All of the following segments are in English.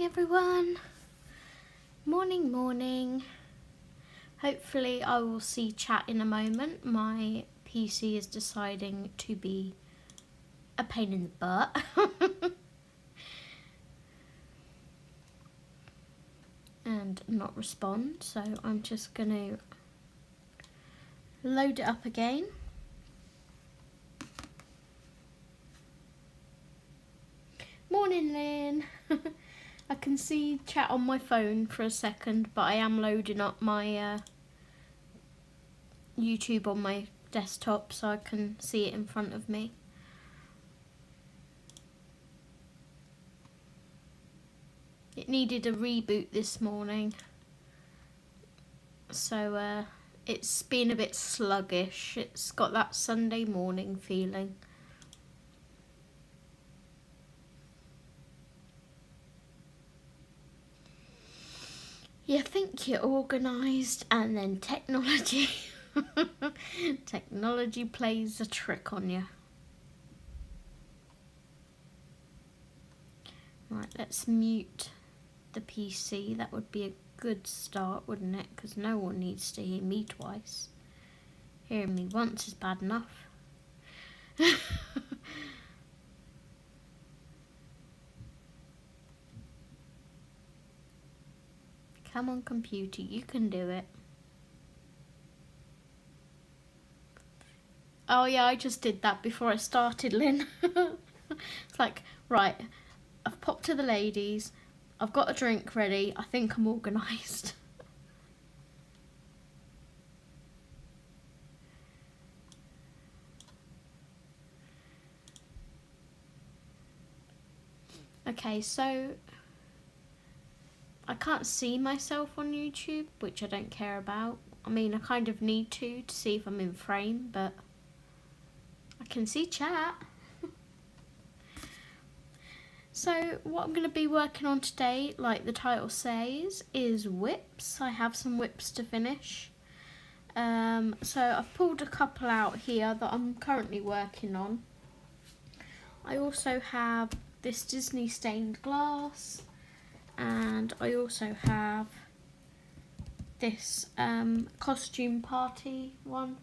Morning everyone. Morning. Hopefully I will see chat in a moment. My PC is deciding to be a pain in the butt. And not respond, so I'm just going to load it up again. Morning Lynn. I can see chat on my phone for a second, but I am loading up my YouTube on my desktop so I can see it in front of me. It needed a reboot this morning, so it's been a bit sluggish. It's got that Sunday morning feeling. You think you're organised and then technology. Technology plays a trick on you. Right, let's mute the PC. That would be a good start, wouldn't it? Because no one needs to hear me twice. Hearing me once is bad enough. Come on, computer, you can do it. Oh yeah, I just did that before I started, Lynn. It's like, right, I've popped to the ladies, I've got a drink ready, I think I'm organised. Okay, so I can't see myself on YouTube, which I don't care about. I mean, I kind of need to see if I'm in frame, but I can see chat. So what I'm going to be working on today, like the title says, is WIPS. I have some WIPS to finish. So I've pulled a couple out here that I'm currently working on. I also have this Disney stained glass, and I also have this costume party one,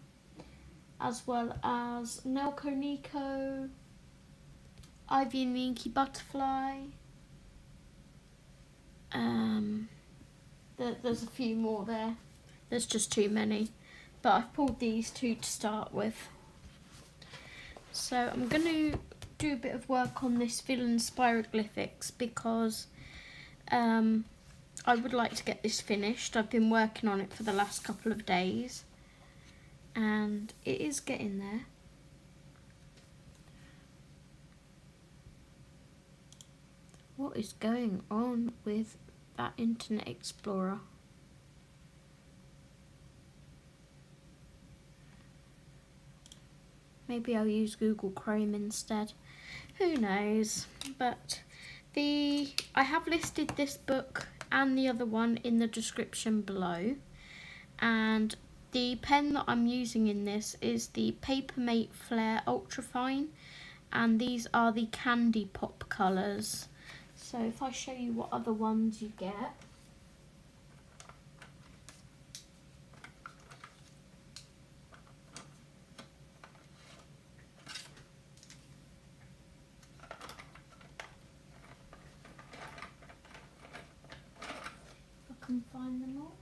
as well as Nelco Nico, Ivy and the Inky Butterfly. There's a few more there. There's just too many, but I've pulled these two to start with. So I'm going to do a bit of work on this villain spiroglyphics because I would like to get this finished. I've been working on it for the last couple of days and it is getting there. What is going on with that Internet Explorer? Maybe I'll use Google Chrome instead. Who knows? But I have listed this book and the other one in the description below. And the pen that I'm using in this is the Papermate Flare Ultrafine. And these are the Candy Pop colours. So if I show you what other ones you get. If I can find them all.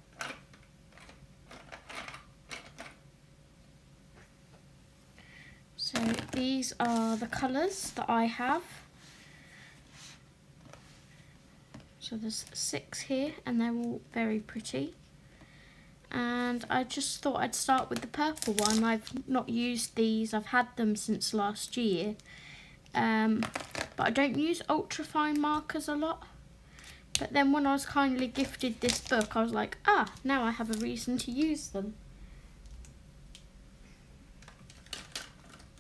So these are the colours that I have. So there's 6 here and they're all very pretty. And I just thought I'd start with the purple one. I've not used these, I've had them since last year. But I don't use ultrafine markers a lot. But then when I was kindly gifted this book, I was like, now I have a reason to use them.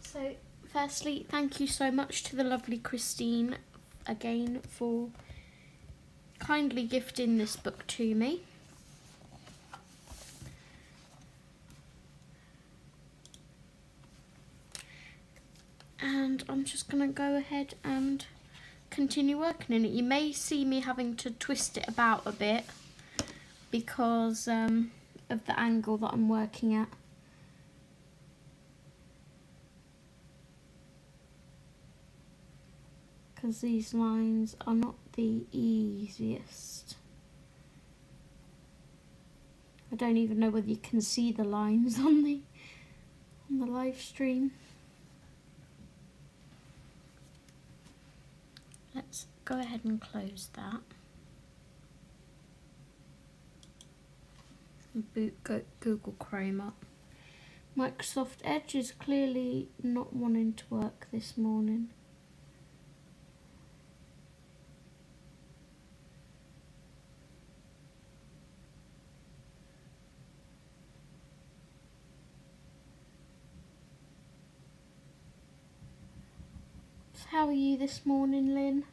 So firstly, thank you so much to the lovely Christine again for kindly gifting this book to me. And I'm just going to go ahead and continue working in it. You may see me having to twist it about a bit because of the angle that I'm working at. Because these lines are not the easiest. I don't even know whether you can see the lines on the live stream. Let's go ahead and close that. And boot Google Chrome up. Microsoft Edge is clearly not wanting to work this morning. How are you this morning, Lynn?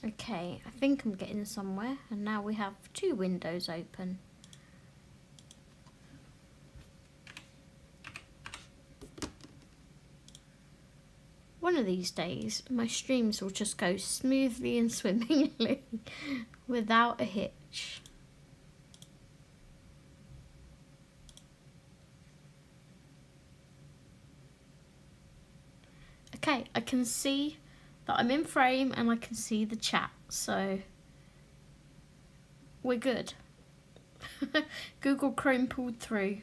Okay, I think I'm getting somewhere, and now we have 2 windows open. One of these days, my streams will just go smoothly and swimmingly without a hitch. Okay, I can see that I'm in frame and I can see the chat, so we're good. Google Chrome pulled through.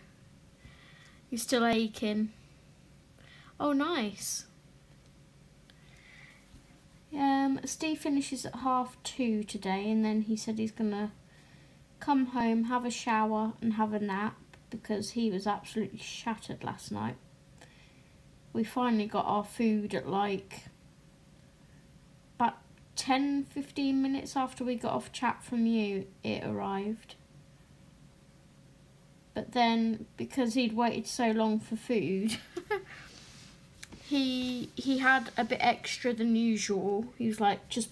You're still aching. Oh, nice. Steve finishes at 2:30 today, and then he said he's gonna come home, have a shower and have a nap because he was absolutely shattered last night. We finally got our food at like about 10-15 minutes after we got off chat from you, it arrived. But then, because he'd waited so long for food, he had a bit extra than usual. He was like, just,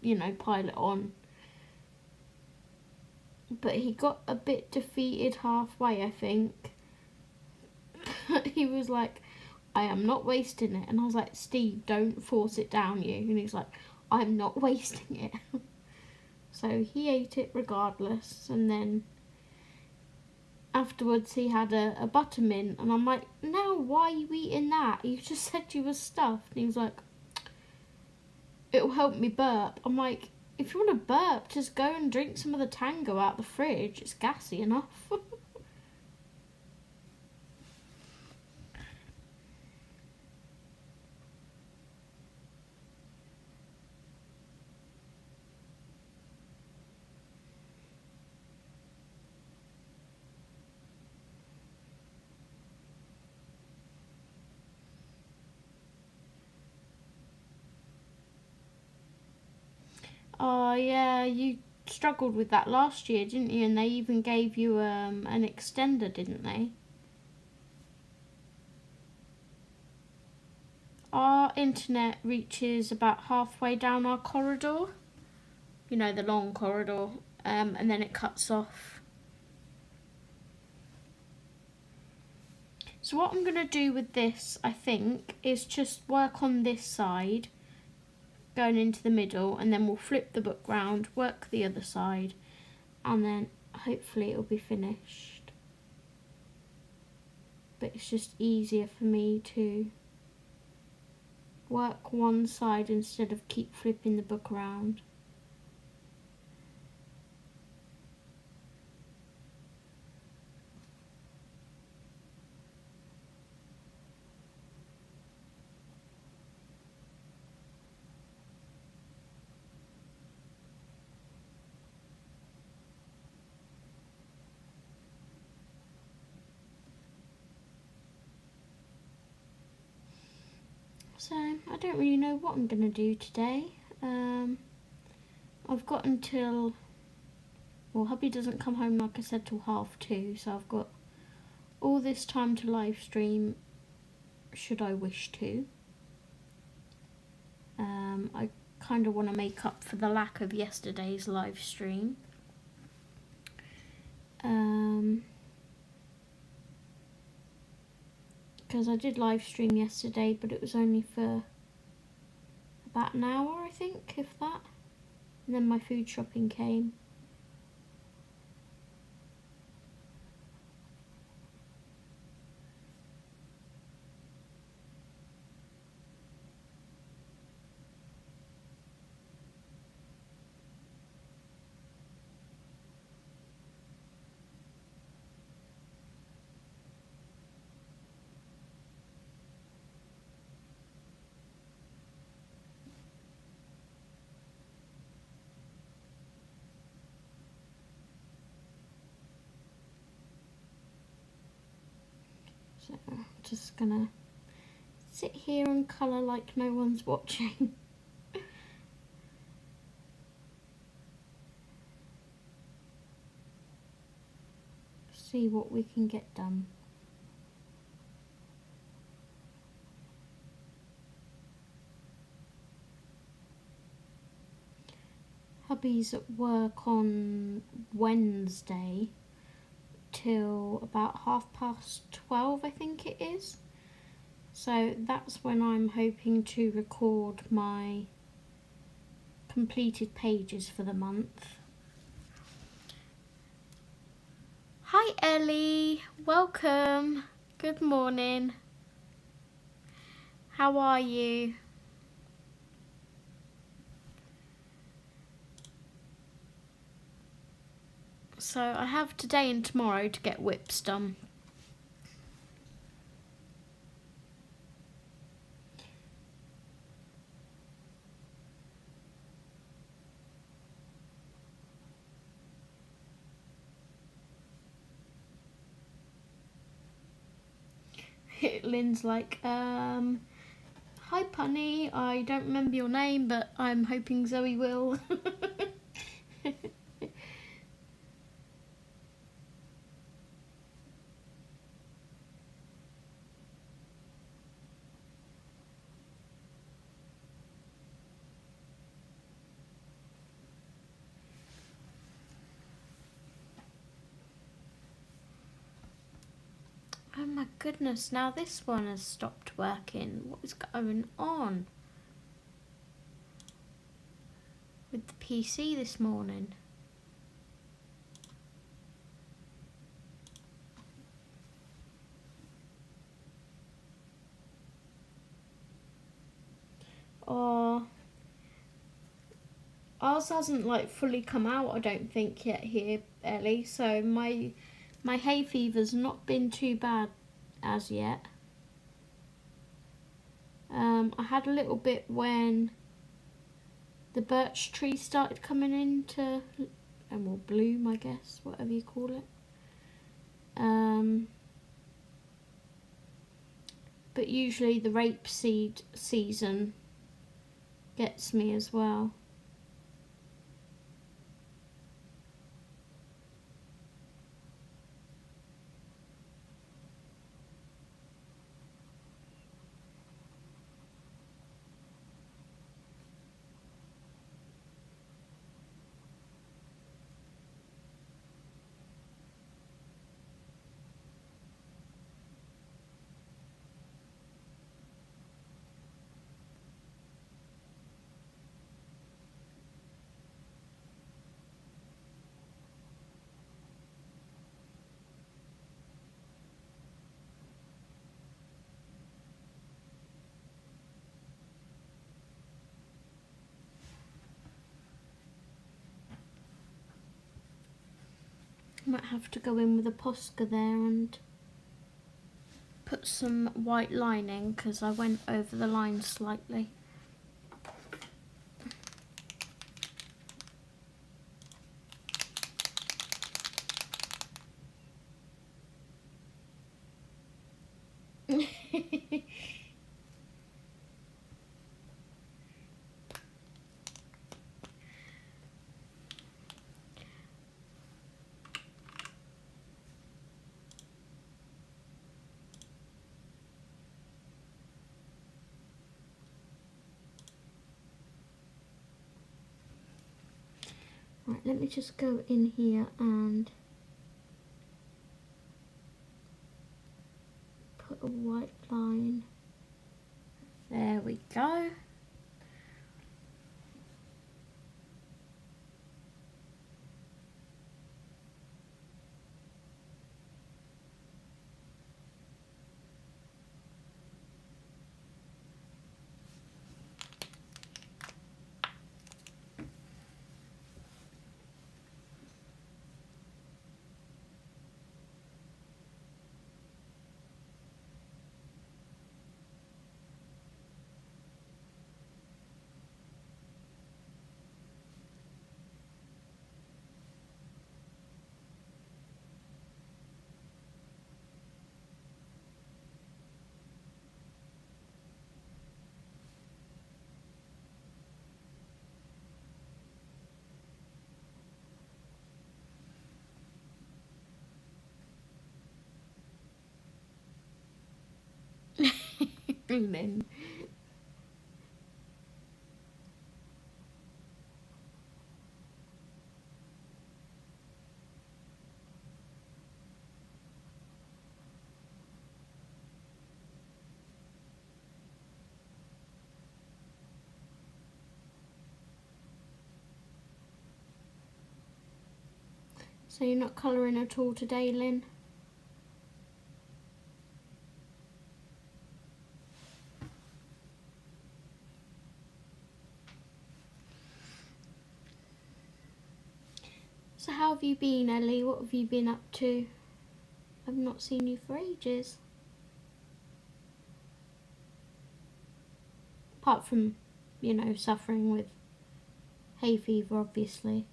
you know, pile it on. But he got a bit defeated halfway, I think. He was like, I am not wasting it. And I was like, Steve, don't force it down you. And he's like, I'm not wasting it. So he ate it regardless. And then afterwards he had a buttermint. And I'm like, no, why are you eating that? You just said you were stuffed. And he was like, it'll help me burp. I'm like, if you want to burp, just go and drink some of the Tango out the fridge. It's gassy enough. Oh yeah, you struggled with that last year, didn't you? And they even gave you an extender, didn't they? Our internet reaches about halfway down our corridor. You know, the long corridor. And then it cuts off. So what I'm going to do with this, I think, is just work on this side, going into the middle, and then we'll flip the book round, work the other side, and then hopefully it'll be finished. But it's just easier for me to work one side instead of keep flipping the book around. I don't really know what I'm going to do today. I've got until, well, hubby doesn't come home, like I said, till 2:30, so I've got all this time to live stream, should I wish to. I kind of want to make up for the lack of yesterday's live stream. Because I did live stream yesterday, but it was only for about an hour, I think, if that. And then my food shopping came. So just gonna sit here and colour like no one's watching. See what we can get done. Hubby's at work on Wednesday till about 12:30, I think it is. So that's when I'm hoping to record my completed pages for the month. Hi Ellie, welcome. Good morning. How are you? So I have today and tomorrow to get WIPS done. Lynn's like, hi Punny, I don't remember your name, but I'm hoping Zoe will. Oh my goodness, now this one has stopped working. What is going on with the PC this morning? Oh, ours hasn't like fully come out, I don't think, yet here, Ellie, so my hay fever's not been too bad as yet. I had a little bit when the birch tree started coming into, well, bloom, I guess, whatever you call it. But usually the rapeseed season gets me as well. Might have to go in with a Posca there and put some white lining because I went over the line slightly. Right, let me just go in here and put a white line. There we go. And then so you're not colouring at all today, Lynn? So how have you been, Ellie? What have you been up to? I've not seen you for ages. Apart from, you know, suffering with hay fever, obviously.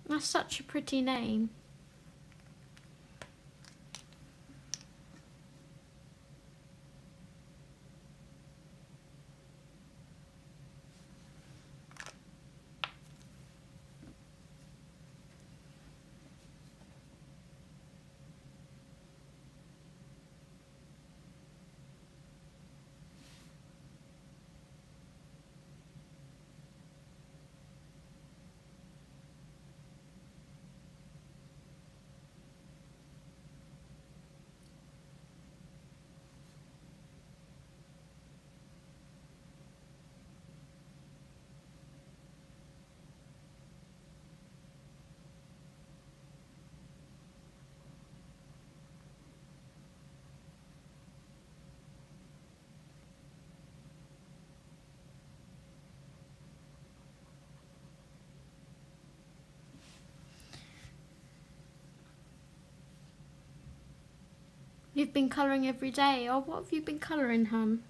That's such a pretty name. You've been colouring every day. Oh, what have you been colouring, hun?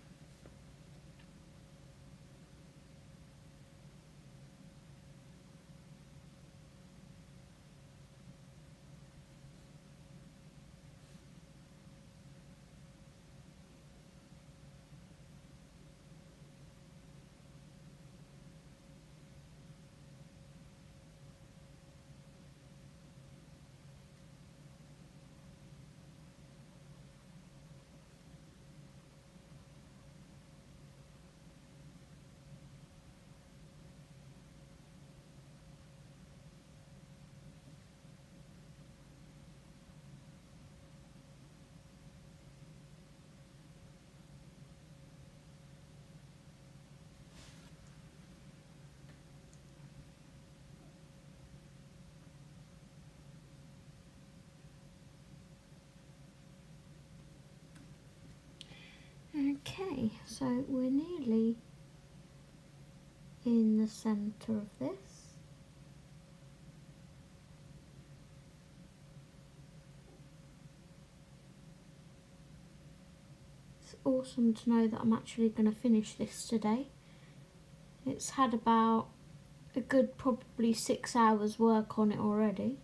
Okay, so we're nearly in the centre of this. awesome to know that I'm actually going to finish this today. It's had about a good probably 6 hours work on it already.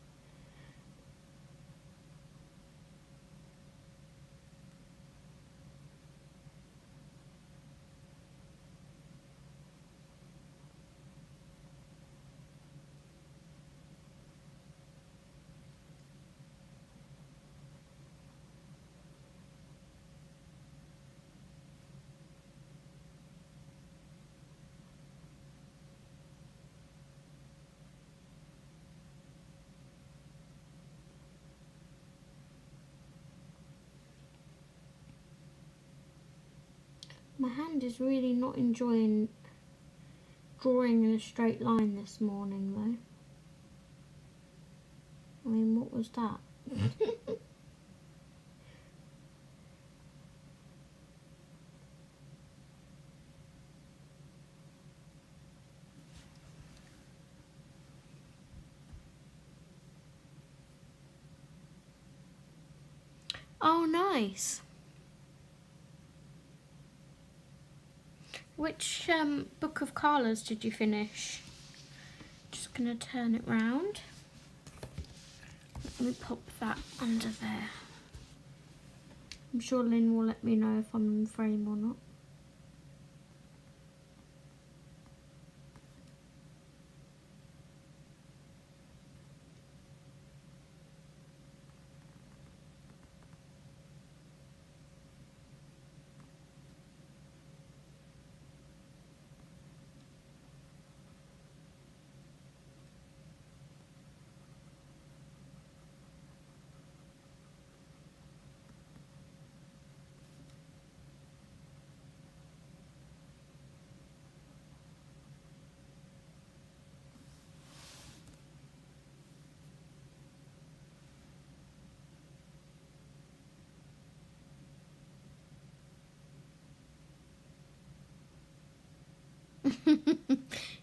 My hand is really not enjoying drawing in a straight line this morning though. I mean, what was that? Oh, nice. Which book of colours did you finish? Just going to turn it round. Let me pop that under there. I'm sure Lynn will let me know if I'm in frame or not.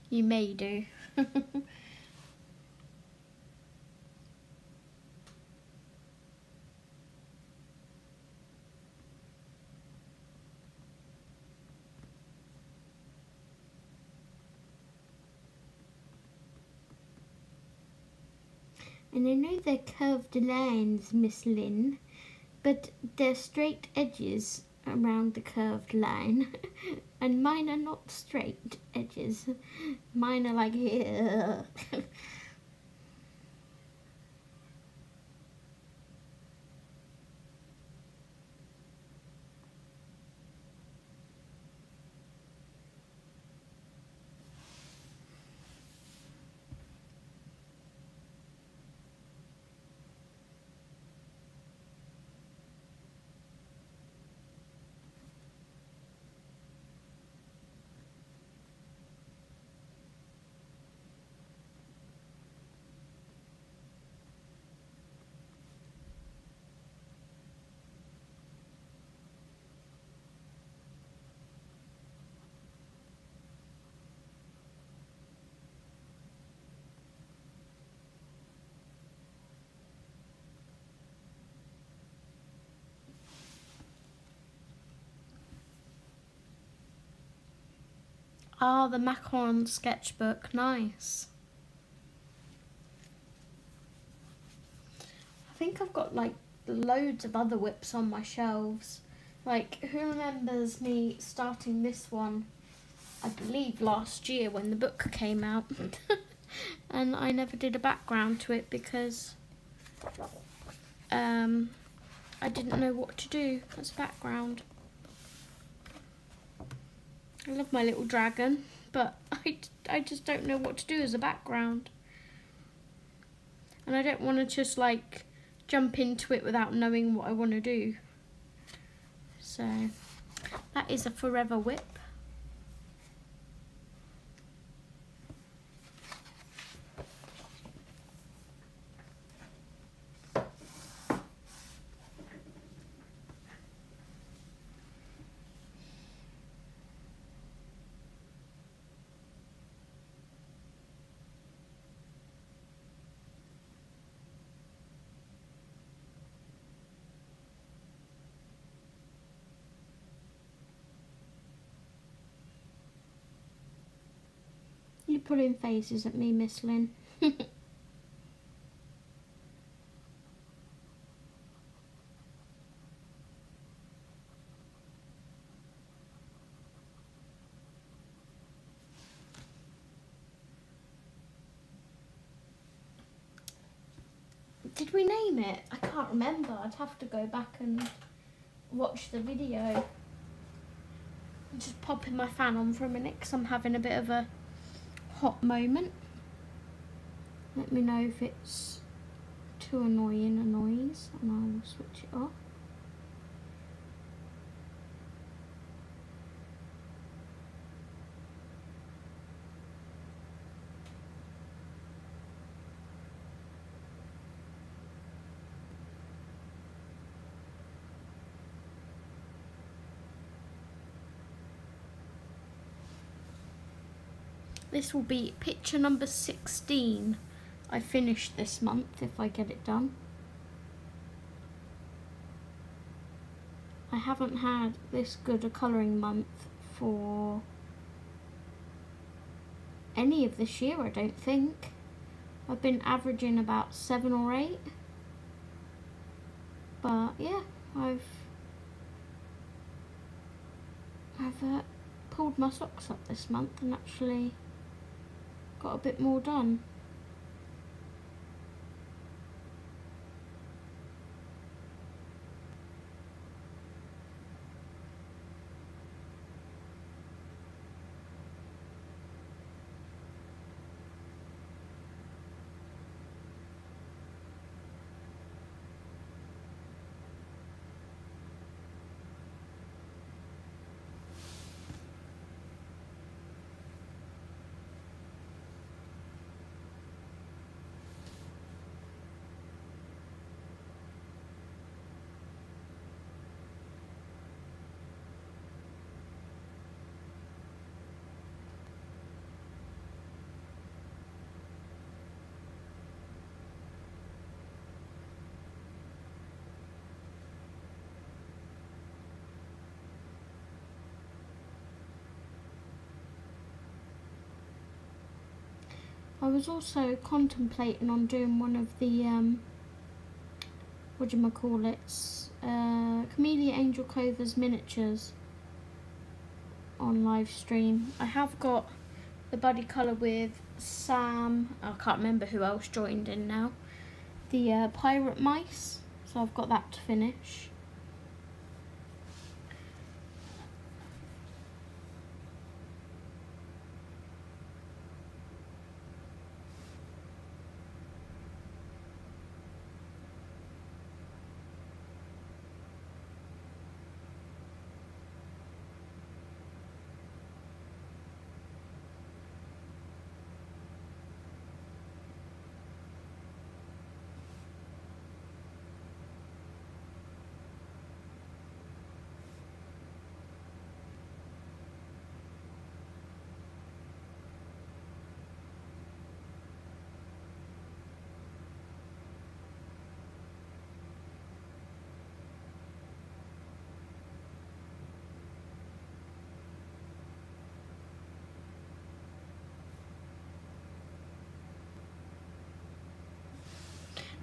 You may do. And I know they're curved lines, Miss Lynn, but they're straight edges around the curved line. And mine are not straight edges. Mine are like here. Ah, the Macron Sketchbook, nice. I think I've got like loads of other WIPs on my shelves. Like, who remembers me starting this one, I believe last year when the book came out. And I never did a background to it because I didn't know what to do as background. I love my little dragon, but I just don't know what to do as a background. And I don't want to just like jump into it without knowing what I want to do. So that is a forever WIP. pulling faces at me, Miss Lynn. Did we name it? I can't remember. I'd have to go back and watch the video. I'm just popping my fan on for a minute because I'm having a bit of a hot moment. Let me know if it's too annoying a noise and I will switch it off. This will be picture number 16 I finished this month if I get it done. I haven't had this good a colouring month for any of this year, I don't think. I've been averaging about 7 or 8. But yeah, I've pulled my socks up this month and actually got a bit more done. I was also contemplating on doing one of the, Camellia Angel Cover's miniatures on live stream. I have got the buddy colour with Sam, I can't remember who else joined in now, the pirate mice, so I've got that to finish.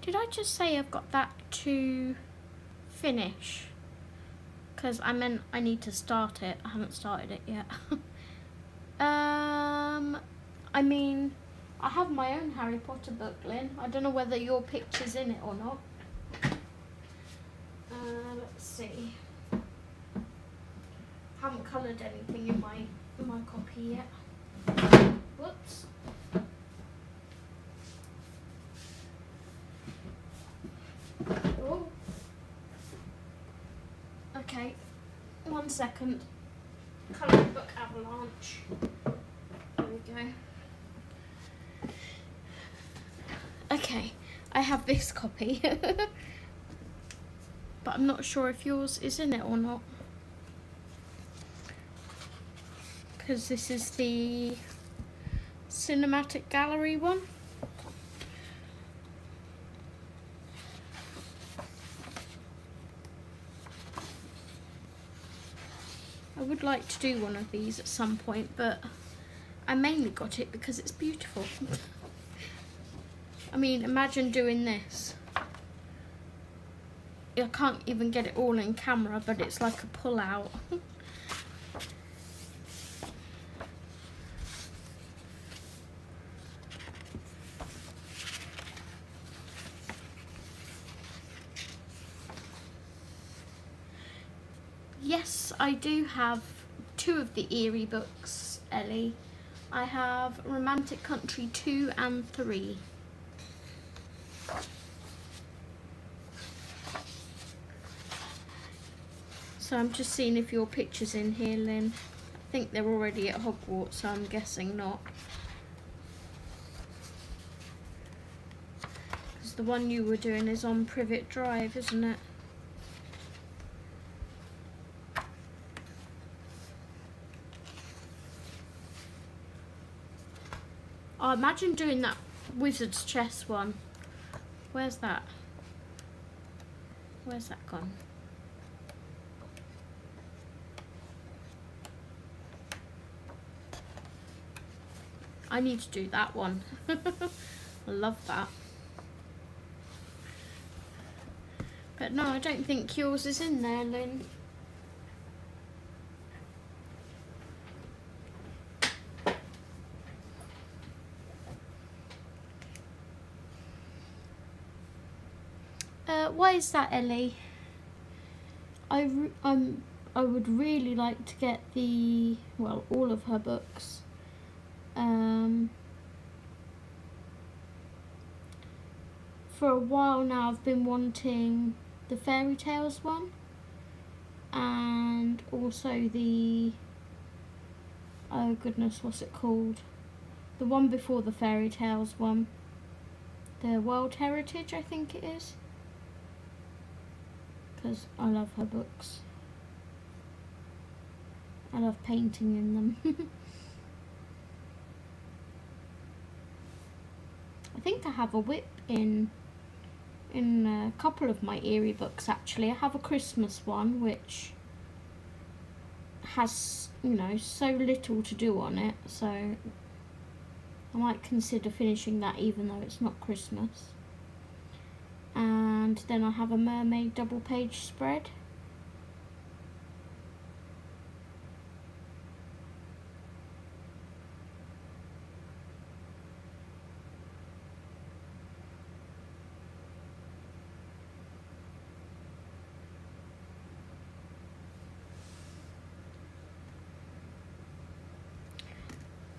Did I just say I've got that to finish? Because I meant I need to start it. I haven't started it yet. I mean, I have my own Harry Potter book, Lynn. I don't know whether your picture's in it or not. Let's see. Haven't coloured anything in my copy yet. Whoops. Oh. Okay, 1 second. Colouring book avalanche. There we go. Okay, I have this copy. But I'm not sure if yours is in it or not. Because this is the cinematic gallery one. I would like to do one of these at some point, but I mainly got it because it's beautiful. I mean, imagine doing this. I can't even get it all in camera, but it's like a pull out. Yes, I do have 2 of the Eerie books, Ellie. I have Romantic Country 2 and 3. So I'm just seeing if your picture's in here, Lynn. I think they're already at Hogwarts, so I'm guessing not. Because the one you were doing is on Privet Drive, isn't it? Oh, imagine doing that Wizard's Chess one. Where's that? Where's that gone? I need to do that one. I love that. But no, I don't think yours is in there, Lynn. Why is that, Ellie? I would really like to get all of her books. For a while now I've been wanting the fairy tales one, and also the, oh goodness, what's it called? The one before the fairy tales one. The World Heritage, I think it is. Because I love her books. I love painting in them. I think I have a WIP in a couple of my Eerie books actually. I have a Christmas one which has, you know, so little to do on it, so I might consider finishing that even though it's not Christmas. And then I have a mermaid double page spread.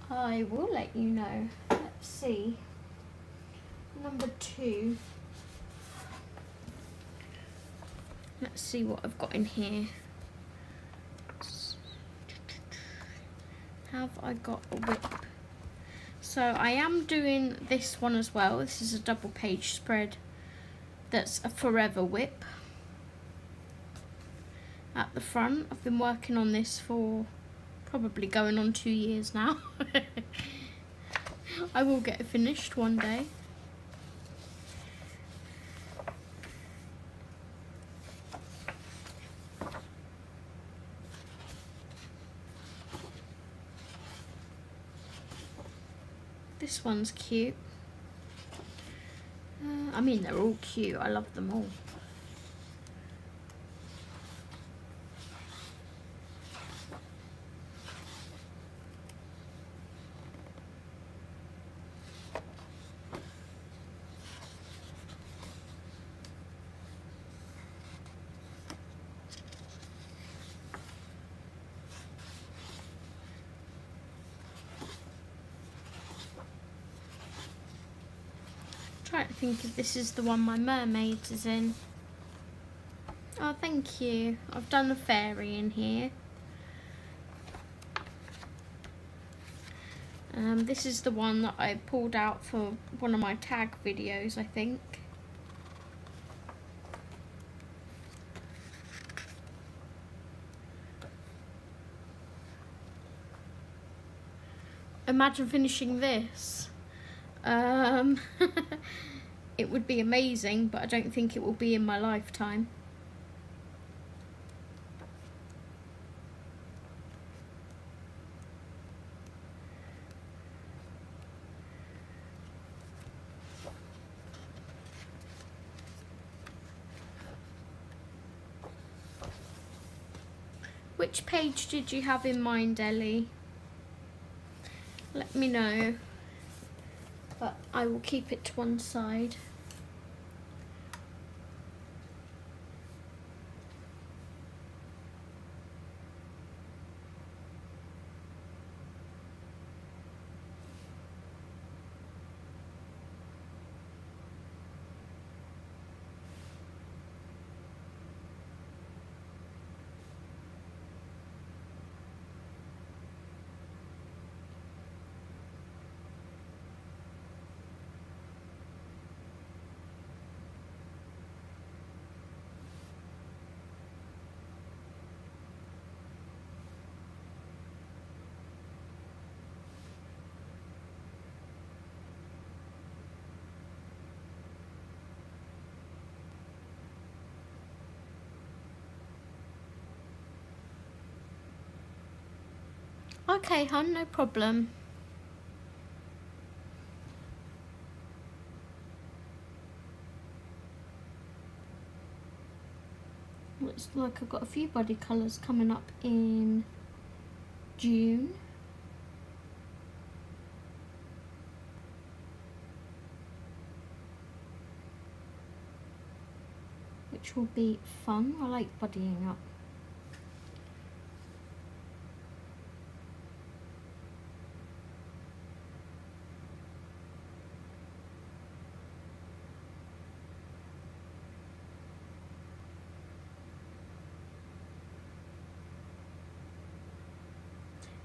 I will let you know. Let's see. Number 2. Let's see what I've got in here. Have I got a WIP? So I am doing this one as well. This is a double page spread that's a forever WIP. At the front, I've been working on this for probably going on 2 years now. I will get it finished one day. This one's cute. I mean, they're all cute. I love them all. Trying to think if this is the one my mermaids is in. Oh, thank you. I've done a fairy in here. This is the one that I pulled out for one of my tag videos, I think. Imagine finishing this. It would be amazing, but I don't think it will be in my lifetime. which page did you have in mind, Ellie? Let me know, but I will keep it to one side. Okay, hun, no problem. Looks like I've got a few body colours coming up in June. Which will be fun. I like bodying up.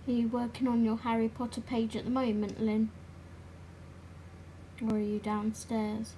Are you working on your Harry Potter page at the moment, Lynn? Or are you downstairs?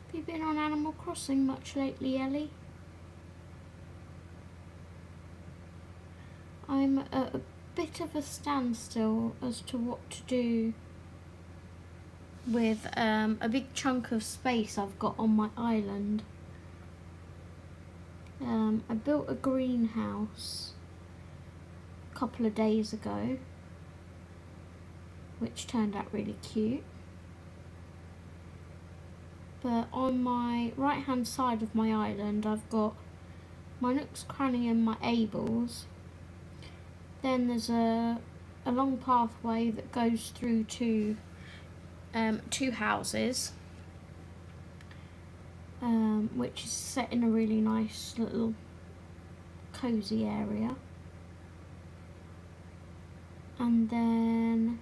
Have you been on Animal Crossing much lately, Ellie? I'm at a bit of a standstill as to what to do with a big chunk of space I've got on my island. I built a greenhouse a couple of days ago, which turned out really cute. But on my right hand side of my island I've got my nooks, crannies and my ables. Then there's a long pathway that goes through to two houses, which is set in a really nice little cosy area. And then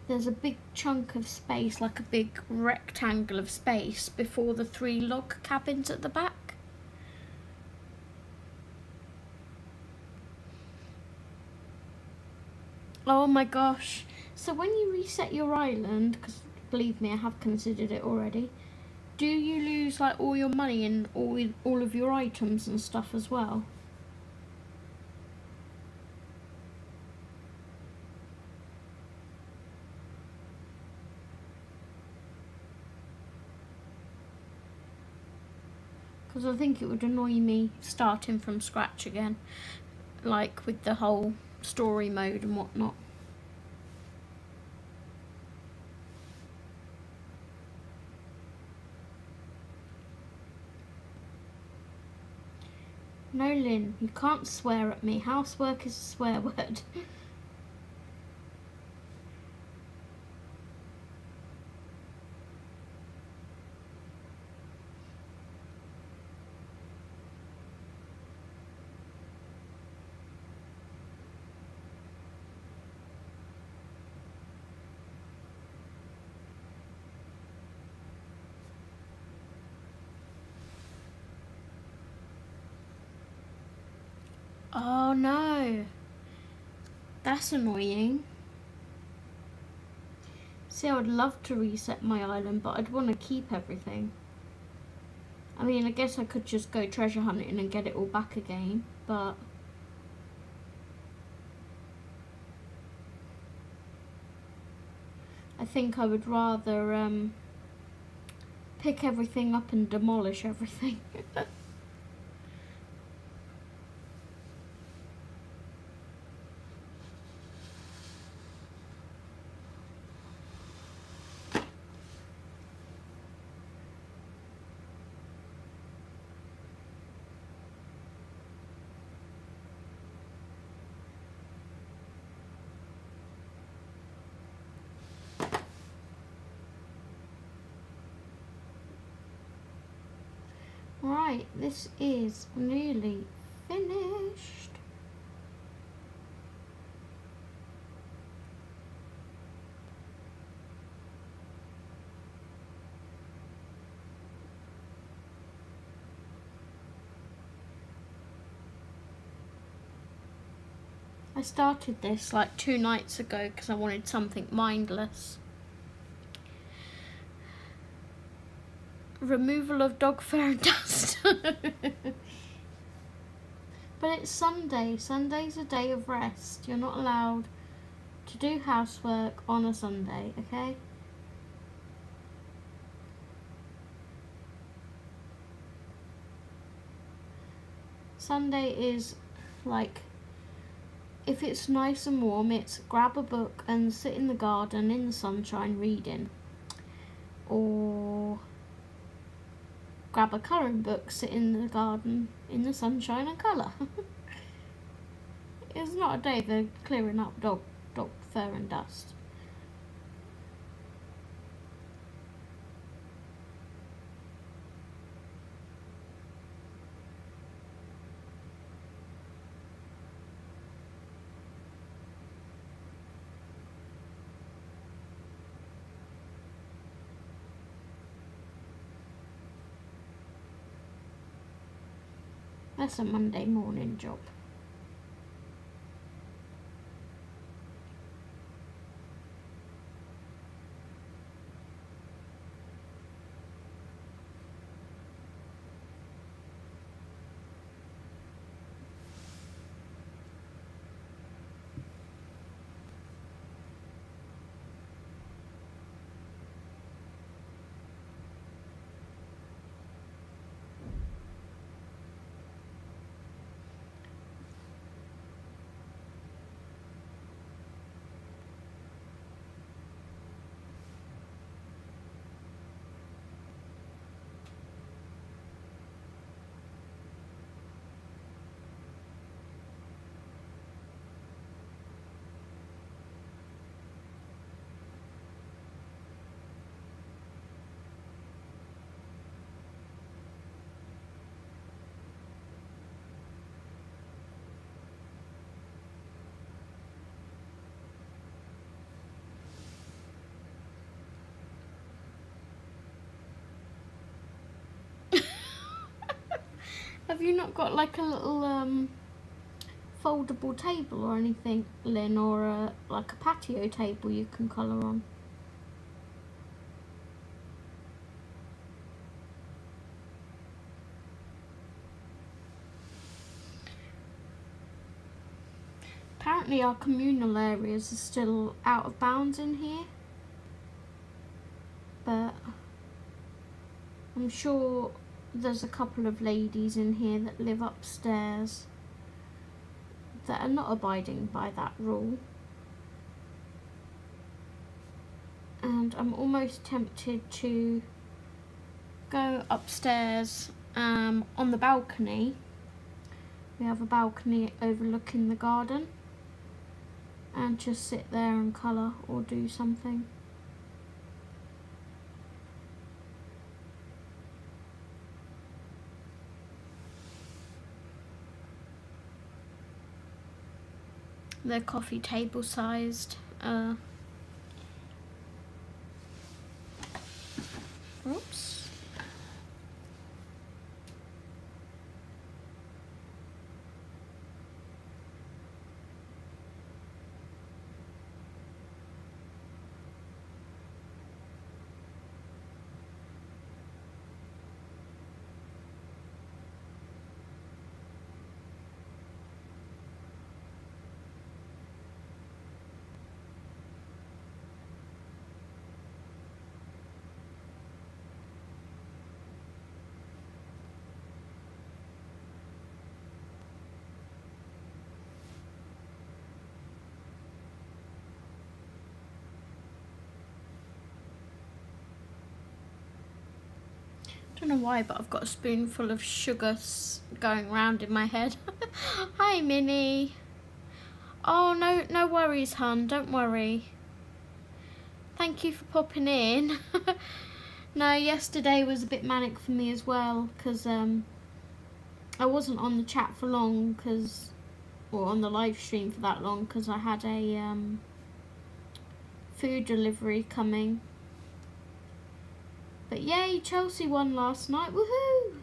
there's a big chunk of space, like a big rectangle of space, before the 3 log cabins at the back. Oh my gosh. So when you reset your island, because believe me, I have considered it already, do you lose like all your money and all of your items and stuff as well? Because I think it would annoy me starting from scratch again, like with the whole story mode and whatnot. No, Lynn, you can't swear at me. Housework is a swear word. Oh no, that's annoying. See, I would love to reset my island, but I'd want to keep everything. I mean, I guess I could just go treasure hunting and get it all back again, but I think I would rather pick everything up and demolish everything. Right, this is nearly finished. I started this like 2 nights ago because I wanted something mindless. Removal of dog fur and dust. But it's Sunday. Sunday's a day of rest. You're not allowed to do housework on a Sunday, okay? Sunday is like, if it's nice and warm, it's grab a book and sit in the garden in the sunshine reading. Or grab a colouring book, sit in the garden in the sunshine and colour. It's not a day for clearing up dog fur and dust. That's a Monday morning job. Have you not got like a little foldable table or anything, Lynn, or like a patio table you can colour on? Apparently our communal areas are still out of bounds in here, but I'm sure there's a couple of ladies in here that live upstairs that are not abiding by that rule. And I'm almost tempted to go upstairs on the balcony. We have a balcony overlooking the garden, and just sit there and colour or do something. They're coffee table sized. Oops. Don't know why, but I've got a spoonful of sugar going round in my head. Hi, Minnie. Oh, no worries, hun. Don't worry. Thank you for popping in. No, yesterday was a bit manic for me as well, because I wasn't on the chat for long, or on the live stream for that long, because I had a food delivery coming. But yay, Chelsea won last night. Woohoo!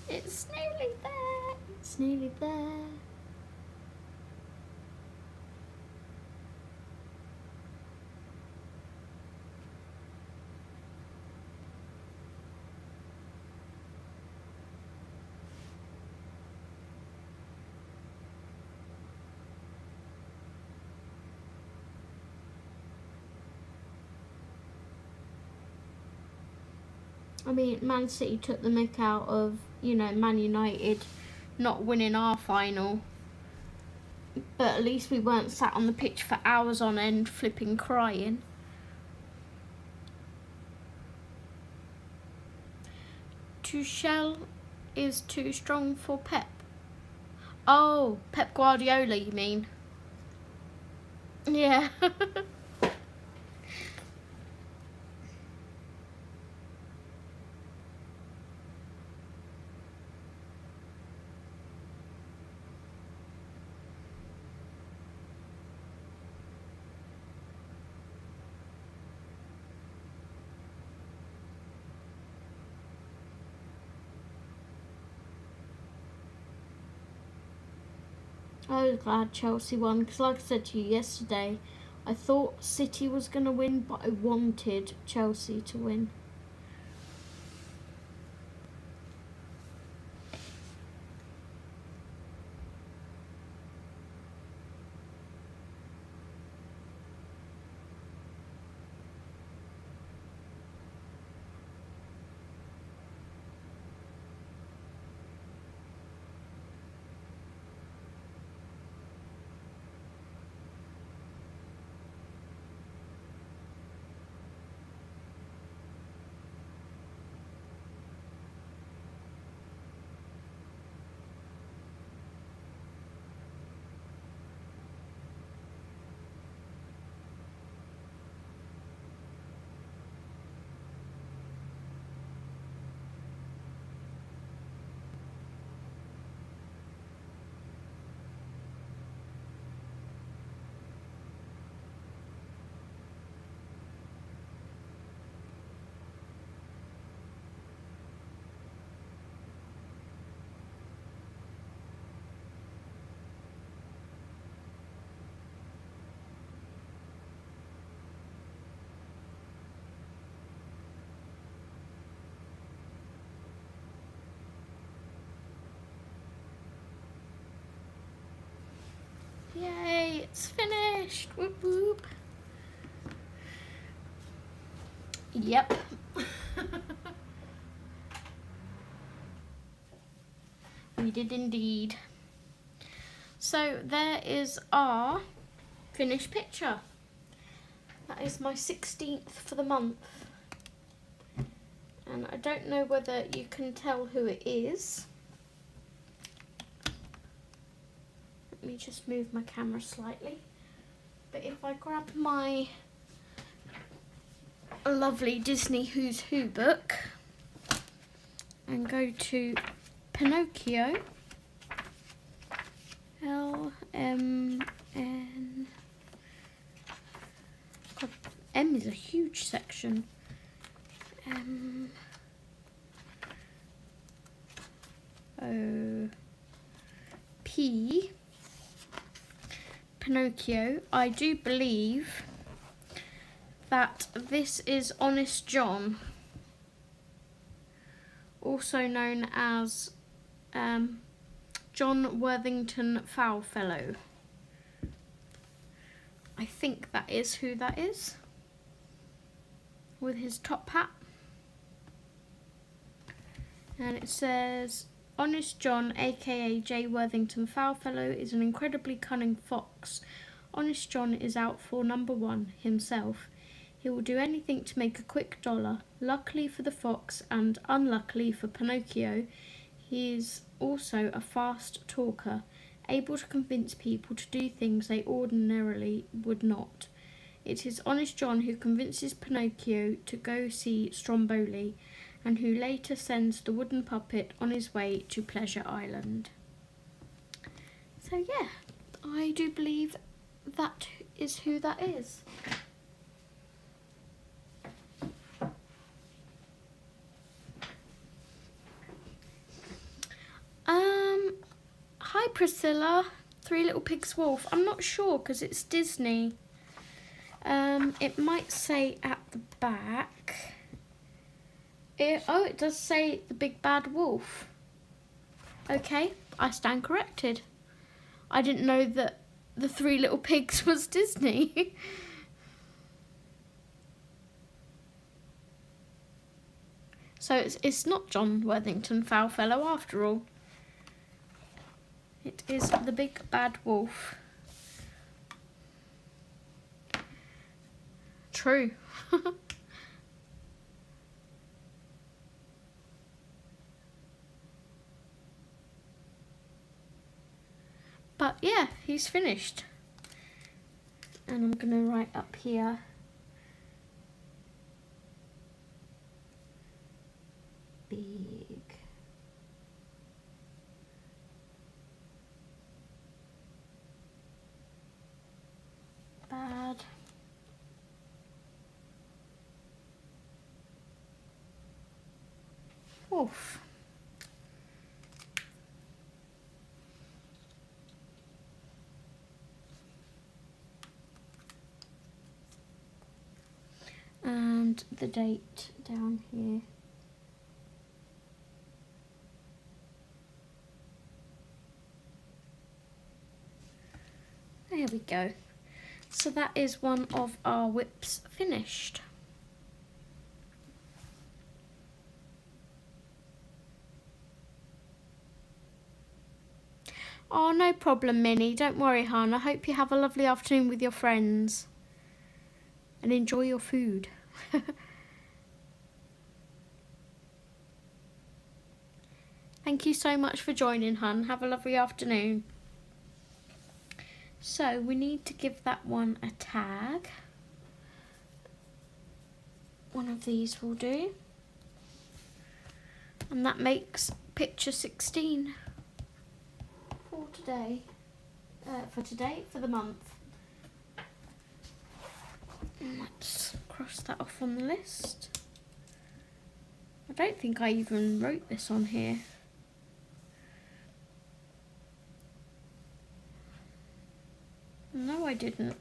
It's nearly there. It's nearly there. I mean, Man City took the mick out of, you know, Man United not winning our final. But at least we weren't sat on the pitch for hours on end flipping crying. Tuchel is too strong for Pep. Oh, Pep Guardiola, you mean? Yeah. I was glad Chelsea won, because like I said to you yesterday, I thought City was going to win, but I wanted Chelsea to win. Yay, it's finished. Whoop whoop. Yep. We did indeed. So there is our finished picture. That is my 16th for the month. And I don't know whether you can tell who it is. Let me just move my camera slightly. But if I grab my lovely Disney Who's Who book and go to Pinocchio, L-M-N, God, M is a huge section. M-O-P, Pinocchio. I do believe that this is Honest John, also known as John Worthington Foulfellow. I think that is who that is, with his top hat. And it says Honest John, aka J. Worthington Foulfellow, is an incredibly cunning fox. Honest John is out for number one himself. He will do anything to make a quick dollar. Luckily for the fox and unluckily for Pinocchio, he is also a fast talker, able to convince people to do things they ordinarily would not. It is Honest John who convinces Pinocchio to go see Stromboli, and who later sends the wooden puppet on his way to Pleasure Island. So yeah, I do believe that is who that is. Hi Priscilla, Three Little Pigs Wolf. I'm not sure because it's Disney. It might say at the back. It does say The Big Bad Wolf. Okay, I stand corrected. I didn't know that the Three Little Pigs was Disney. So it's not John Worthington Foulfellow after all. It is The Big Bad Wolf. True. But yeah, he's finished. And I'm going to write up here. Big Bad Wolf. And the date down here. There we go. So that is one of our WIPs finished. Oh, no problem, Minnie. Don't worry, hon. I hope you have a lovely afternoon with your friends. And enjoy your food. Thank you so much for joining, hun. Have a lovely afternoon. So we need to give that one a tag. One of these will do. And that makes picture 16 for today. For the month. Let's cross that off on the list. I don't think I even wrote this on here. No, I didn't.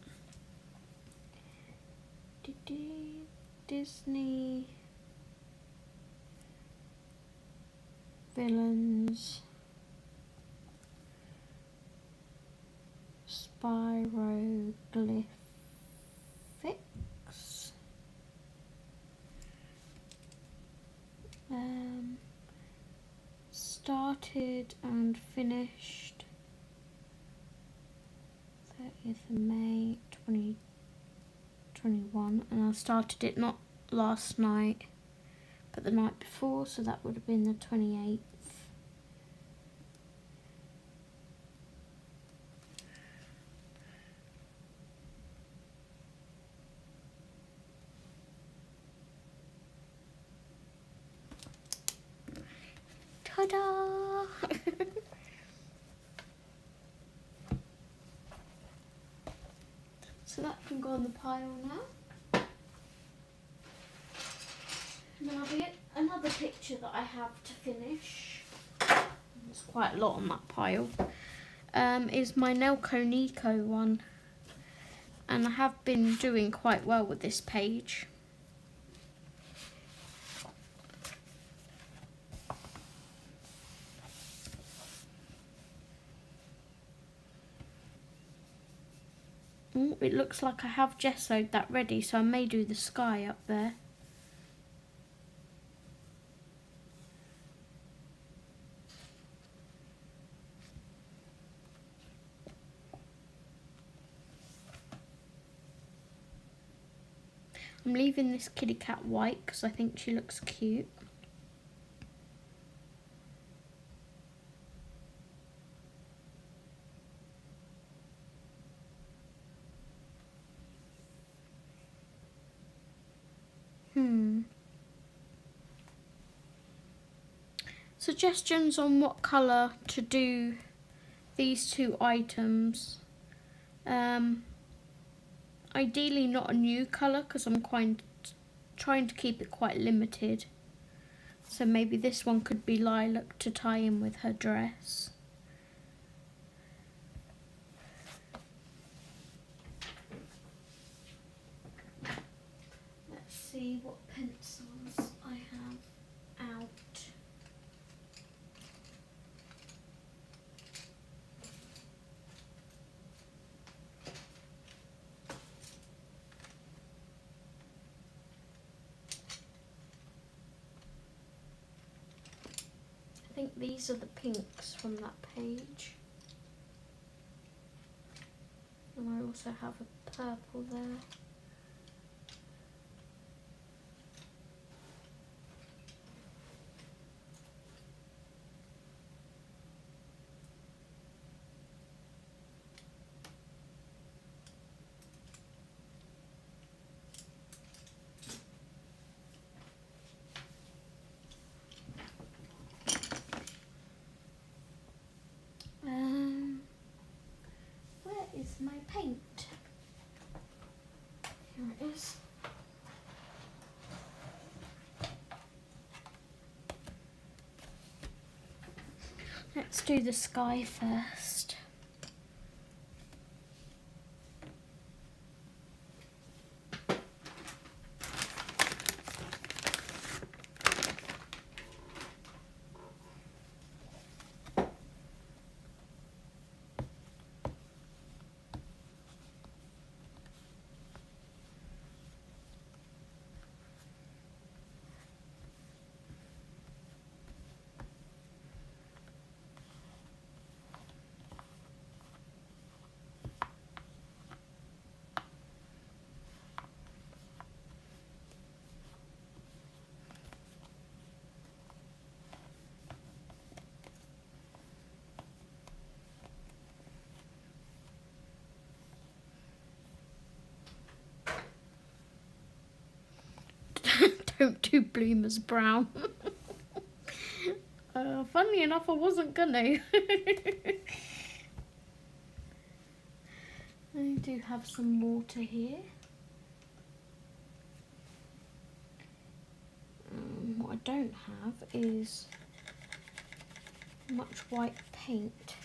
Disney villains, spiroglyphics, started and finished 30th of May 2021, and I started it not last night but the night before, so that would have been the 28th. Ta-da! So that can go on the pile now. And then I'll be another picture that I have to finish. There's quite a lot on that pile. Is my Nelco Nico one. And I have been doing quite well with this page. Ooh, it looks like I have gessoed that ready, so I may do the sky up there. I'm leaving this kitty cat white because I think she looks cute. Suggestions on what colour to do these two items. Ideally not a new colour because I'm trying to keep it quite limited. So maybe this one could be lilac to tie in with her dress. Let's see what pencils I have out. I think these are the pinks from that page. And I also have a purple there. Where is my paint? Here it is. Let's do the sky first. Don't do bloomers brown. Funnily enough, I wasn't gonna. I do have some water here. What I don't have is much white paint.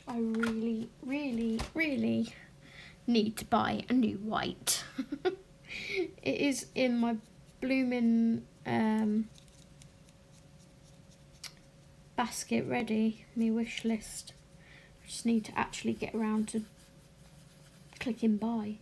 I really, really, really need to buy a new white. It is in my blooming basket ready, my wish list. I just need to actually get around to clicking buy.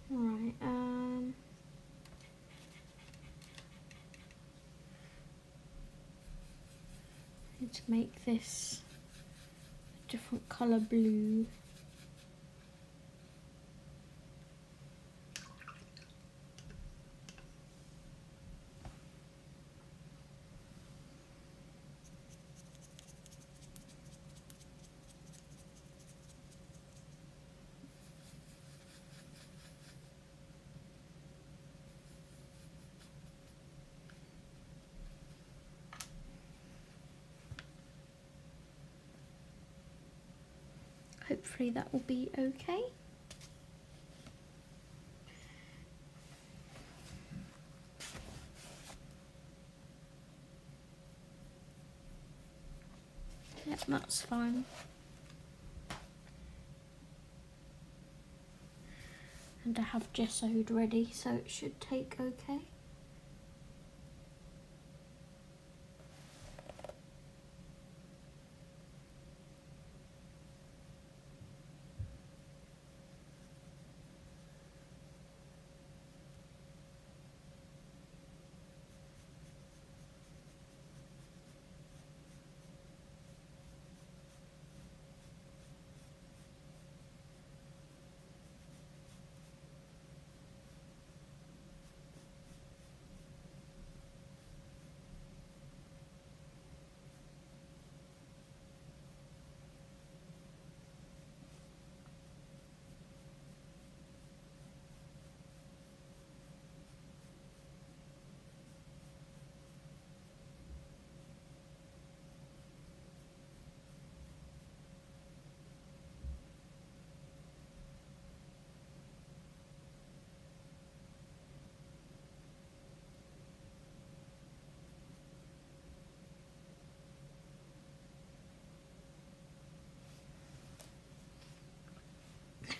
Right, need to make this a different colour blue. hopefully that will be okay. Yep, that's fine. And I have gessoed ready, so it should take okay.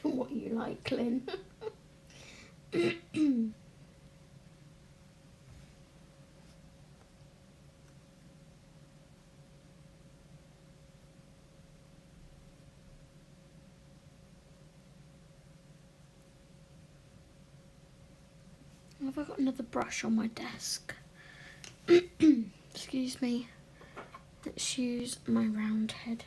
What you like, Lynn? Have I got another brush on my desk? Excuse me. Let's use my round head.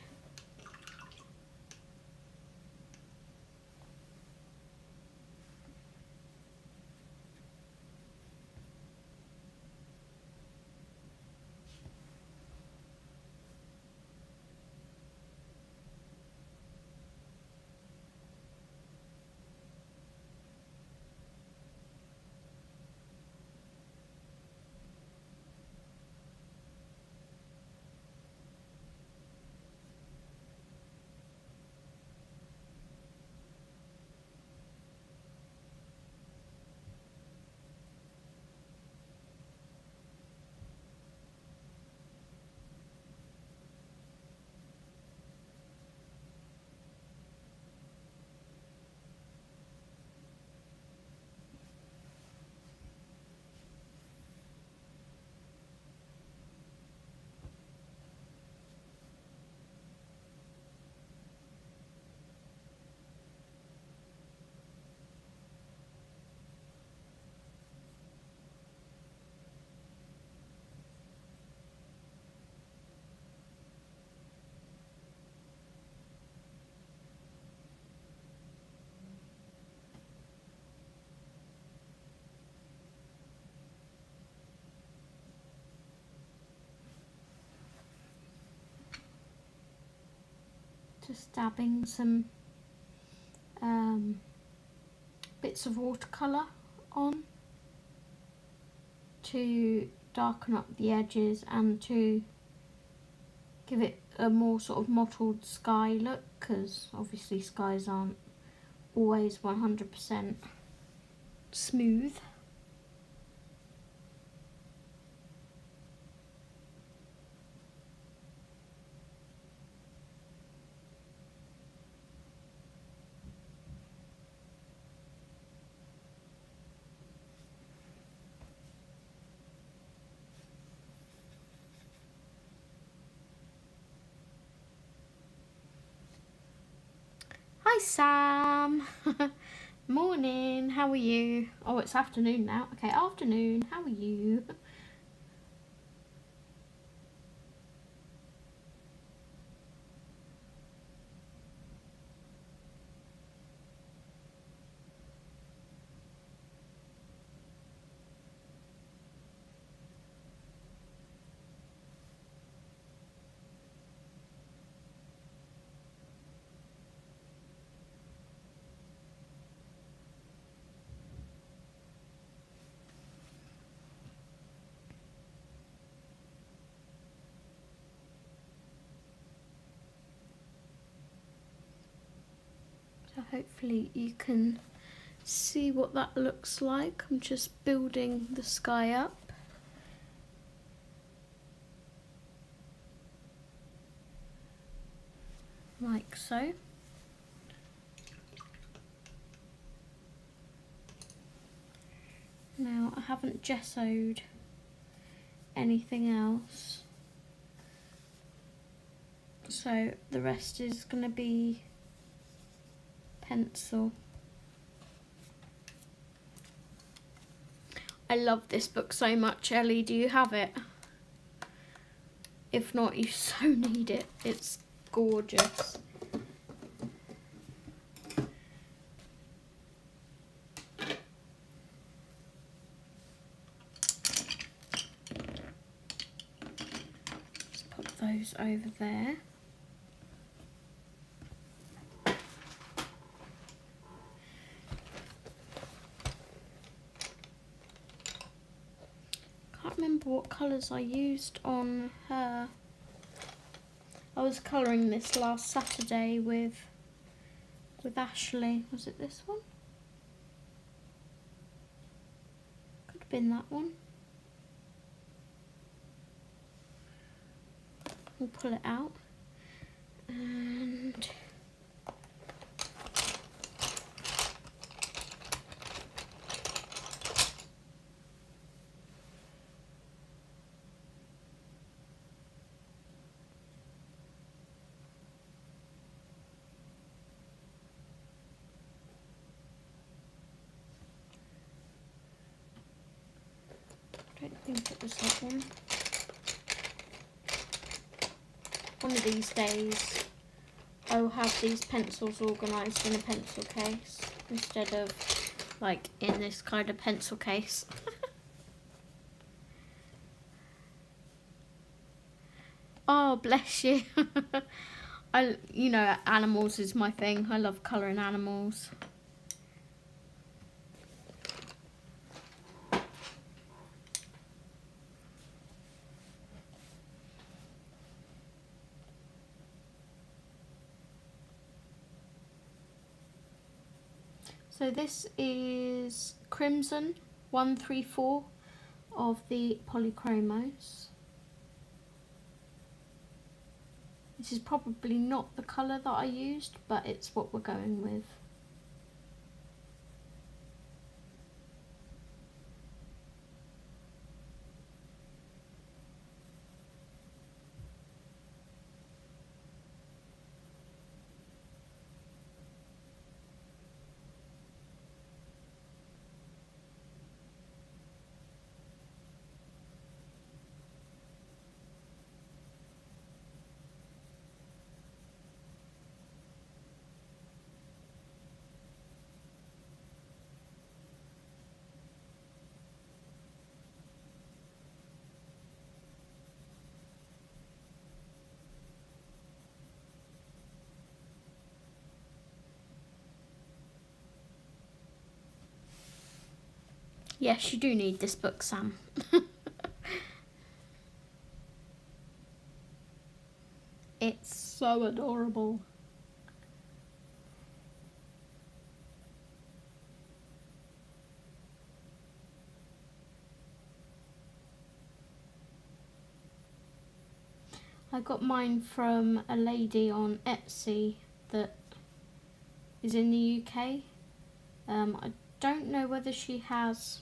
Just dabbing some bits of watercolour on to darken up the edges and to give it a more sort of mottled sky look, because obviously skies aren't always 100% smooth. Hi Sam! Morning, how are you? Oh, it's afternoon now. Okay, afternoon, how are you? hopefully you can see what that looks like. I'm just building the sky up. Like so. Now I haven't gessoed anything else, so the rest is going to be pencil. I love this book so much. Ellie, do you have it? If not, you so need it. It's gorgeous. Just put those over there. Can't remember what colours I used on her. I was colouring this last Saturday with Ashley. Was it this one? Could have been that one. We'll pull it out and I don't think it was that one. One of these days I will have these pencils organised in a pencil case instead of like in this kind of pencil case. Oh, bless you. You know, animals is my thing. I love colouring animals. So this is Crimson 134 of the Polychromos. This is probably not the colour that I used, but it's what we're going with. Yes, you do need this book, Sam. It's so adorable. I got mine from a lady on Etsy that is in the UK. I don't know whether she has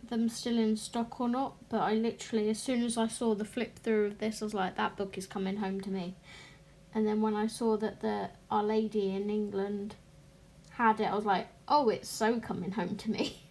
them still in stock or not, but I literally, as soon as I saw the flip through of this, I was like, that book is coming home to me. And then when I saw that Our Lady in England had it, I was like, oh, it's so coming home to me.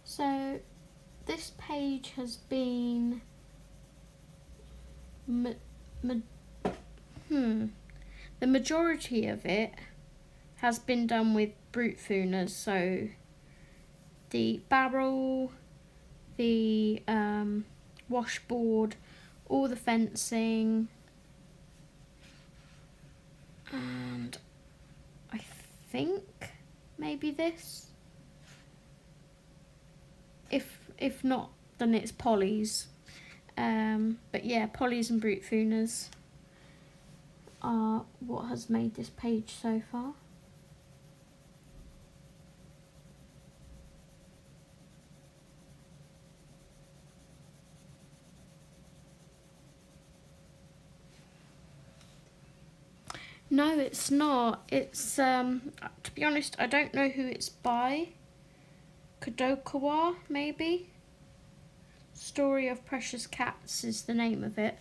So this page has been the majority of it has been done with brute fooners, so the barrel, the washboard, all the fencing, and I think maybe this. If not, then it's polys. But yeah, polys and brute fooners are what has made this page so far. No, it's not. It's to be honest, I don't know who it's by. Kadokawa, maybe? Story of Precious Cats is the name of it,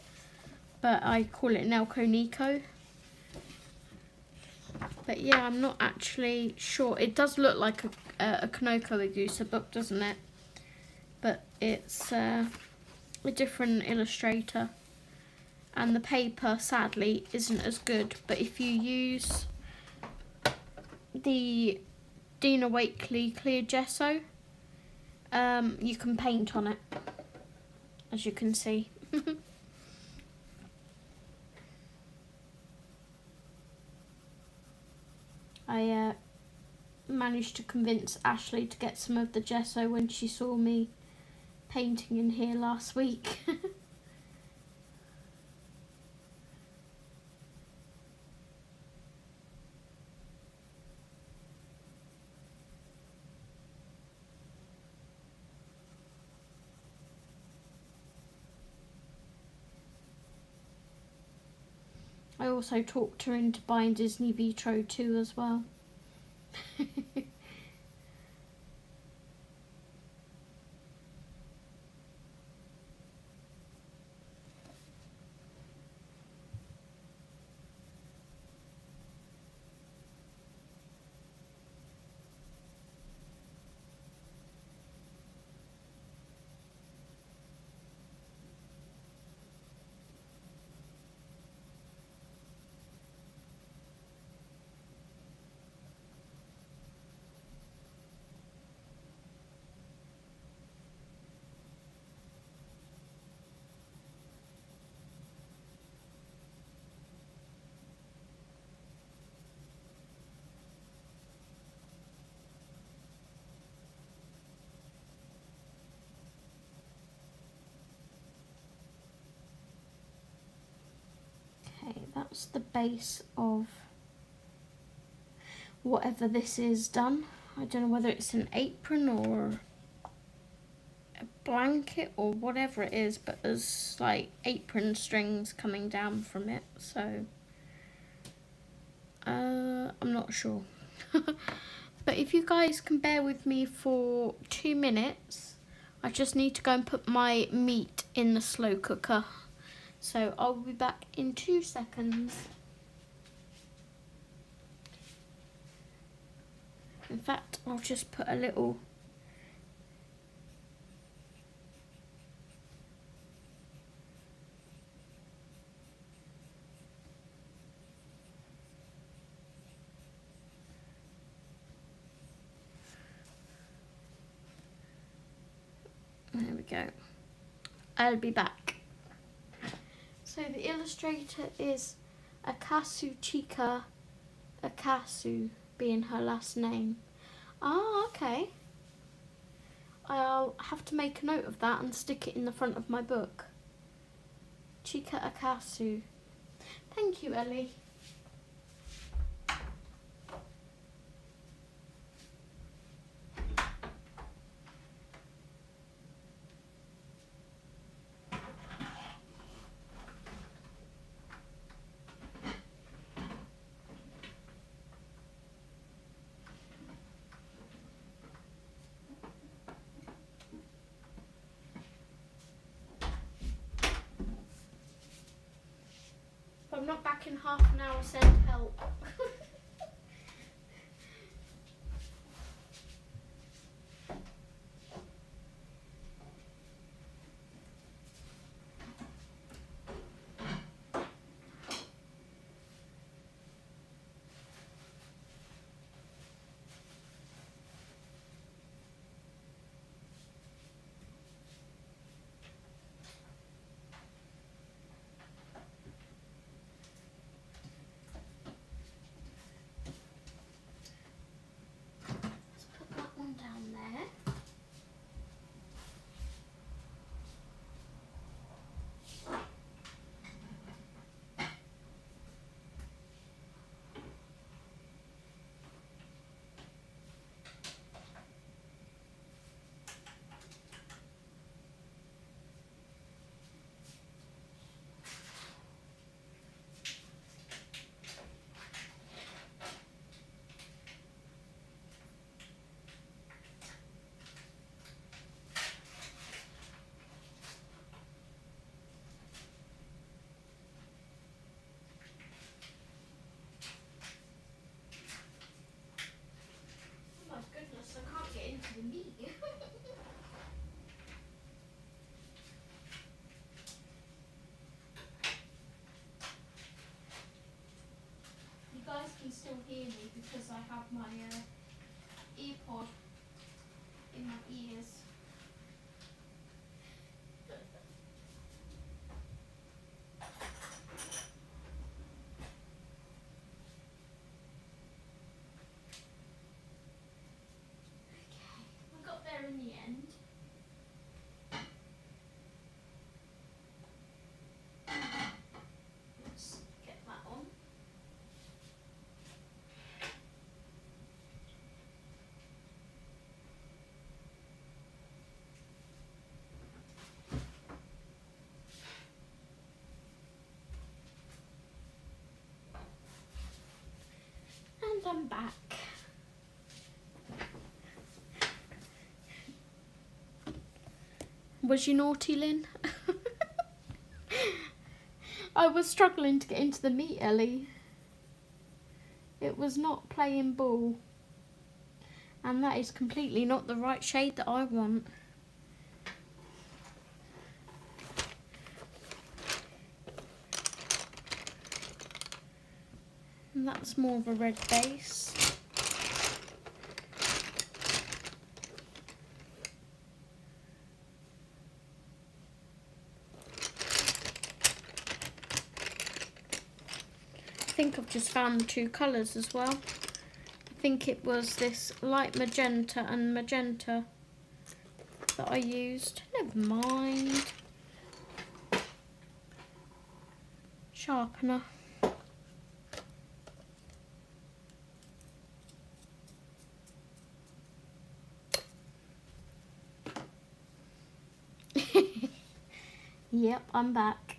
but I call it Nelko Nico. But yeah, I'm not actually sure. It does look like a Kanoko Igusa book, doesn't it? But it's a different illustrator. And the paper, sadly, isn't as good. But if you use the Dina Wakley clear gesso, you can paint on it, as you can see. I managed to convince Ashley to get some of the gesso when she saw me painting in here last week. I also talked her into buying Disney Vitro too as well. Okay, that's the base of whatever this is done. I don't know whether it's an apron or a blanket or whatever it is, but there's like apron strings coming down from it, so I'm not sure. But if you guys can bear with me for 2 minutes, I just need to go and put my meat in the slow cooker. So I'll be back in 2 seconds. In fact, I'll just put a little there we go. I'll be back. So the illustrator is Akatsuchika, Akasu being her last name. Ah, okay. I'll have to make a note of that and stick it in the front of my book. Chika Akasu. Thank you, Ellie. If I'm not back in half an hour, send help. because I have my earpod in my ears. I got there in the end. Let's get that on. And I'm back. Was you naughty, Lynn? I was struggling to get into the meat, Ellie. It was not playing ball. And that is completely not the right shade that I want. And that's more of a red base. I think I've just found the two colours as well. I think it was this light magenta and magenta that I used. Never mind. Sharpener. Yep, I'm back.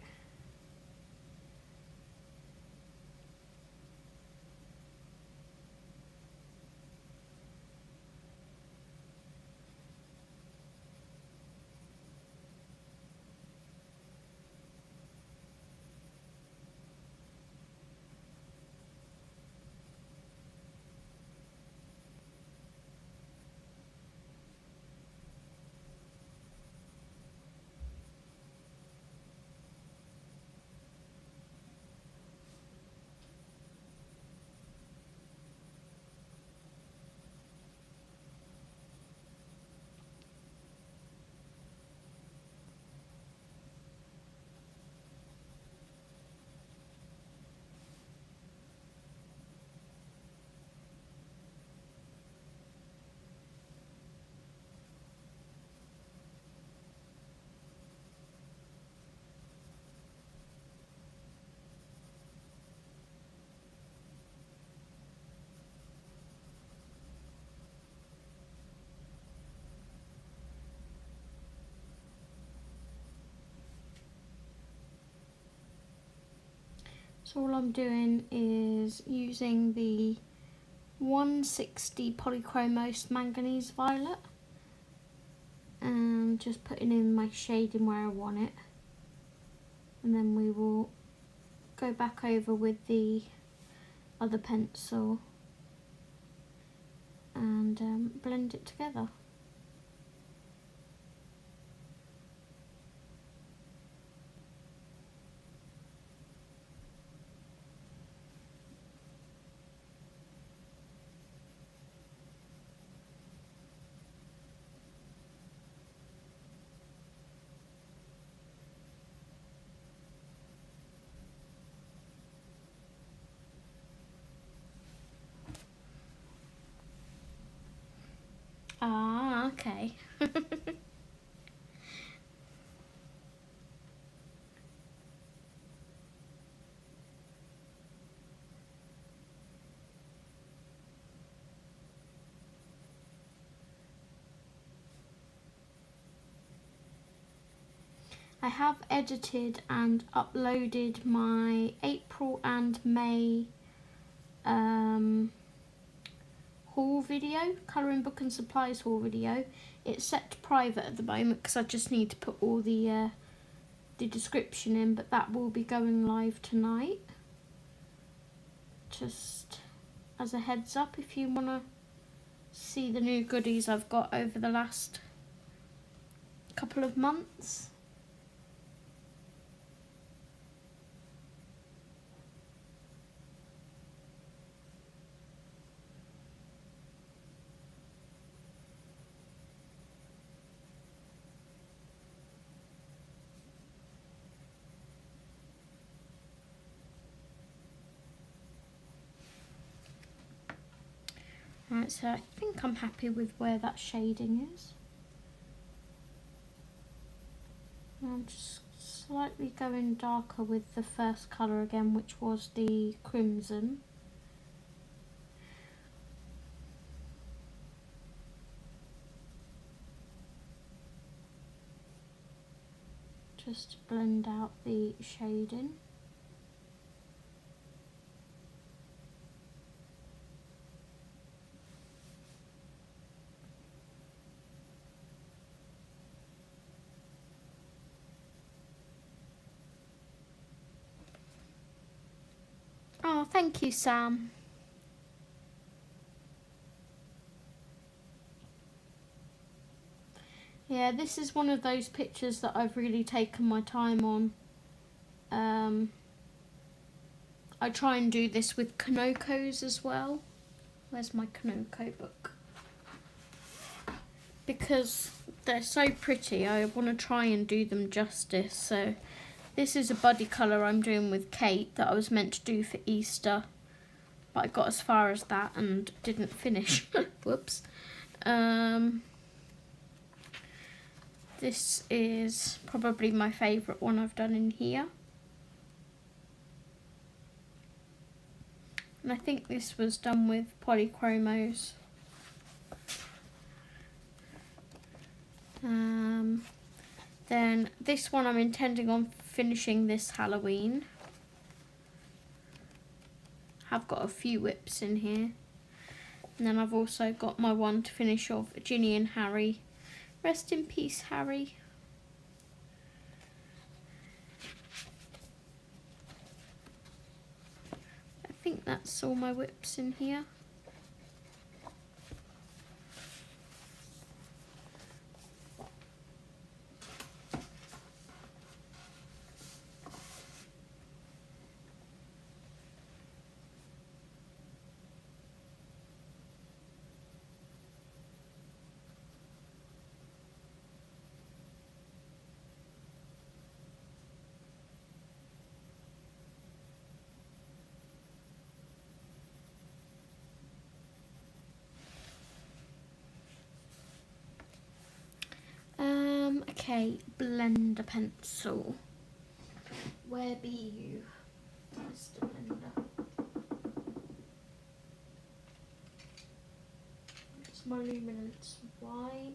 So all I'm doing is using the 160 Polychromos Manganese Violet and just putting in my shading where I want it, and then we will go back over with the other pencil and blend it together. Ah, okay. I have edited and uploaded my April and May haul video, colouring book and supplies haul video. It's set to private at the moment because I just need to put all the description in, but that will be going live tonight. Just as a heads up, if you want to see the new goodies I've got over the last couple of months. Right, so I think I'm happy with where that shading is. I'm just slightly going darker with the first colour again, which was the crimson. Just to blend out the shading. Oh, thank you, Sam. Yeah, this is one of those pictures that I've really taken my time on. I try and do this with Kanokos as well. Where's my Kanoko book? Because they're so pretty, I want to try and do them justice. So this is a buddy colour I'm doing with Kate that I was meant to do for Easter, but I got as far as that and didn't finish. Whoops. This is probably my favourite one I've done in here. And I think this was done with polychromos. Then this one I'm intending on finishing this Halloween. I've got a few WIPs in here. And then I've also got my one to finish off Ginny and Harry. Rest in peace, Harry. I think that's all my WIPs in here. Okay, blender pencil. Where be you, Mr. Blender? It's my luminance white.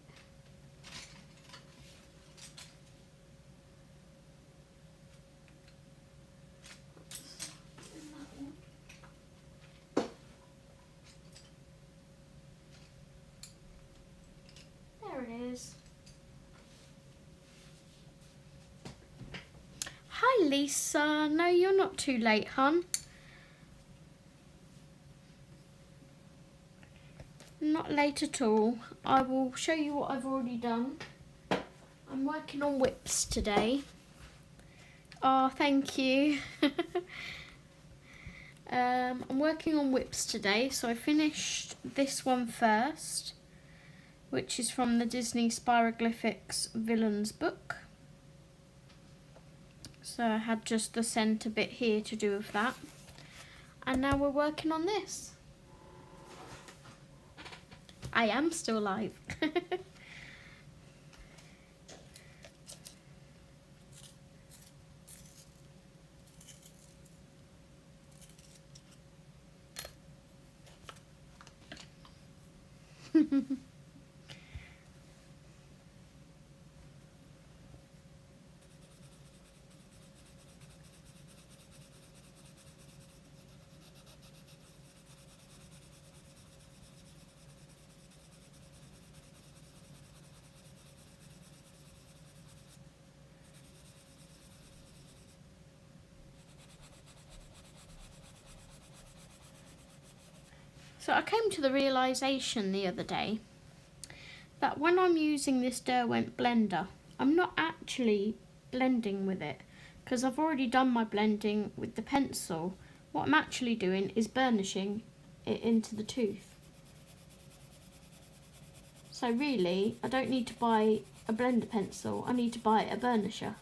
There it is. Hi Lisa, no you're not too late, hun. Not late at all. I will show you what I've already done. I'm working on WIPs today. Oh, thank you. I'm working on WIPs today, so I finished this one first, which is from the Disney Spiroglyphics Villains book. So I had just the centre bit here to do with that. And now we're working on this. I am still live. So I came to the realisation the other day that when I'm using this Derwent blender, I'm not actually blending with it because I've already done my blending with the pencil. What I'm actually doing is burnishing it into the tooth. So really, I don't need to buy a blender pencil, I need to buy a burnisher.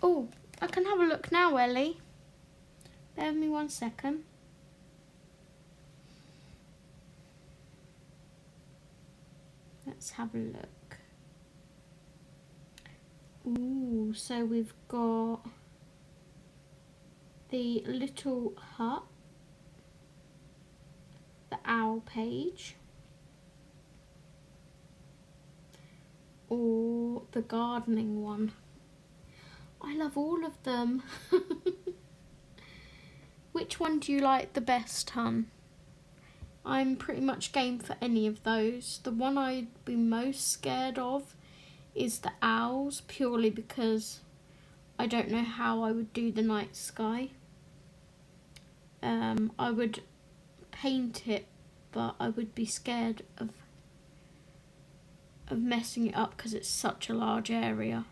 Oh, I can have a look now, Ellie. Bear with me 1 second. Let's have a look. Ooh, so we've got the little hut, the owl page, or the gardening one. I love all of them. Which one do you like the best, hun? I'm pretty much game for any of those. The one I'd be most scared of is the owls, purely because I don't know how I would do the night sky. I would paint it, but I would be scared of messing it up because it's such a large area.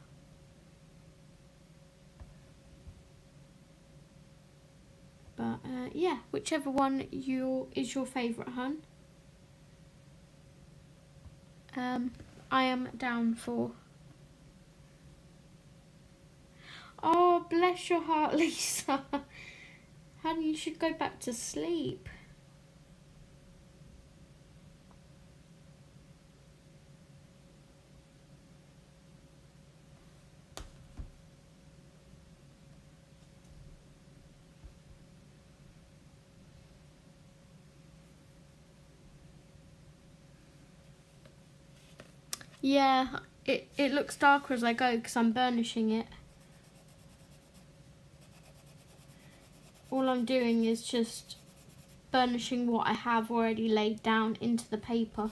But yeah, whichever one is your favourite, hun. I am down for. Oh, bless your heart, Lisa. Hun, you should go back to sleep. Yeah, it looks darker as I go because I'm burnishing it. All I'm doing is just burnishing what I have already laid down into the paper.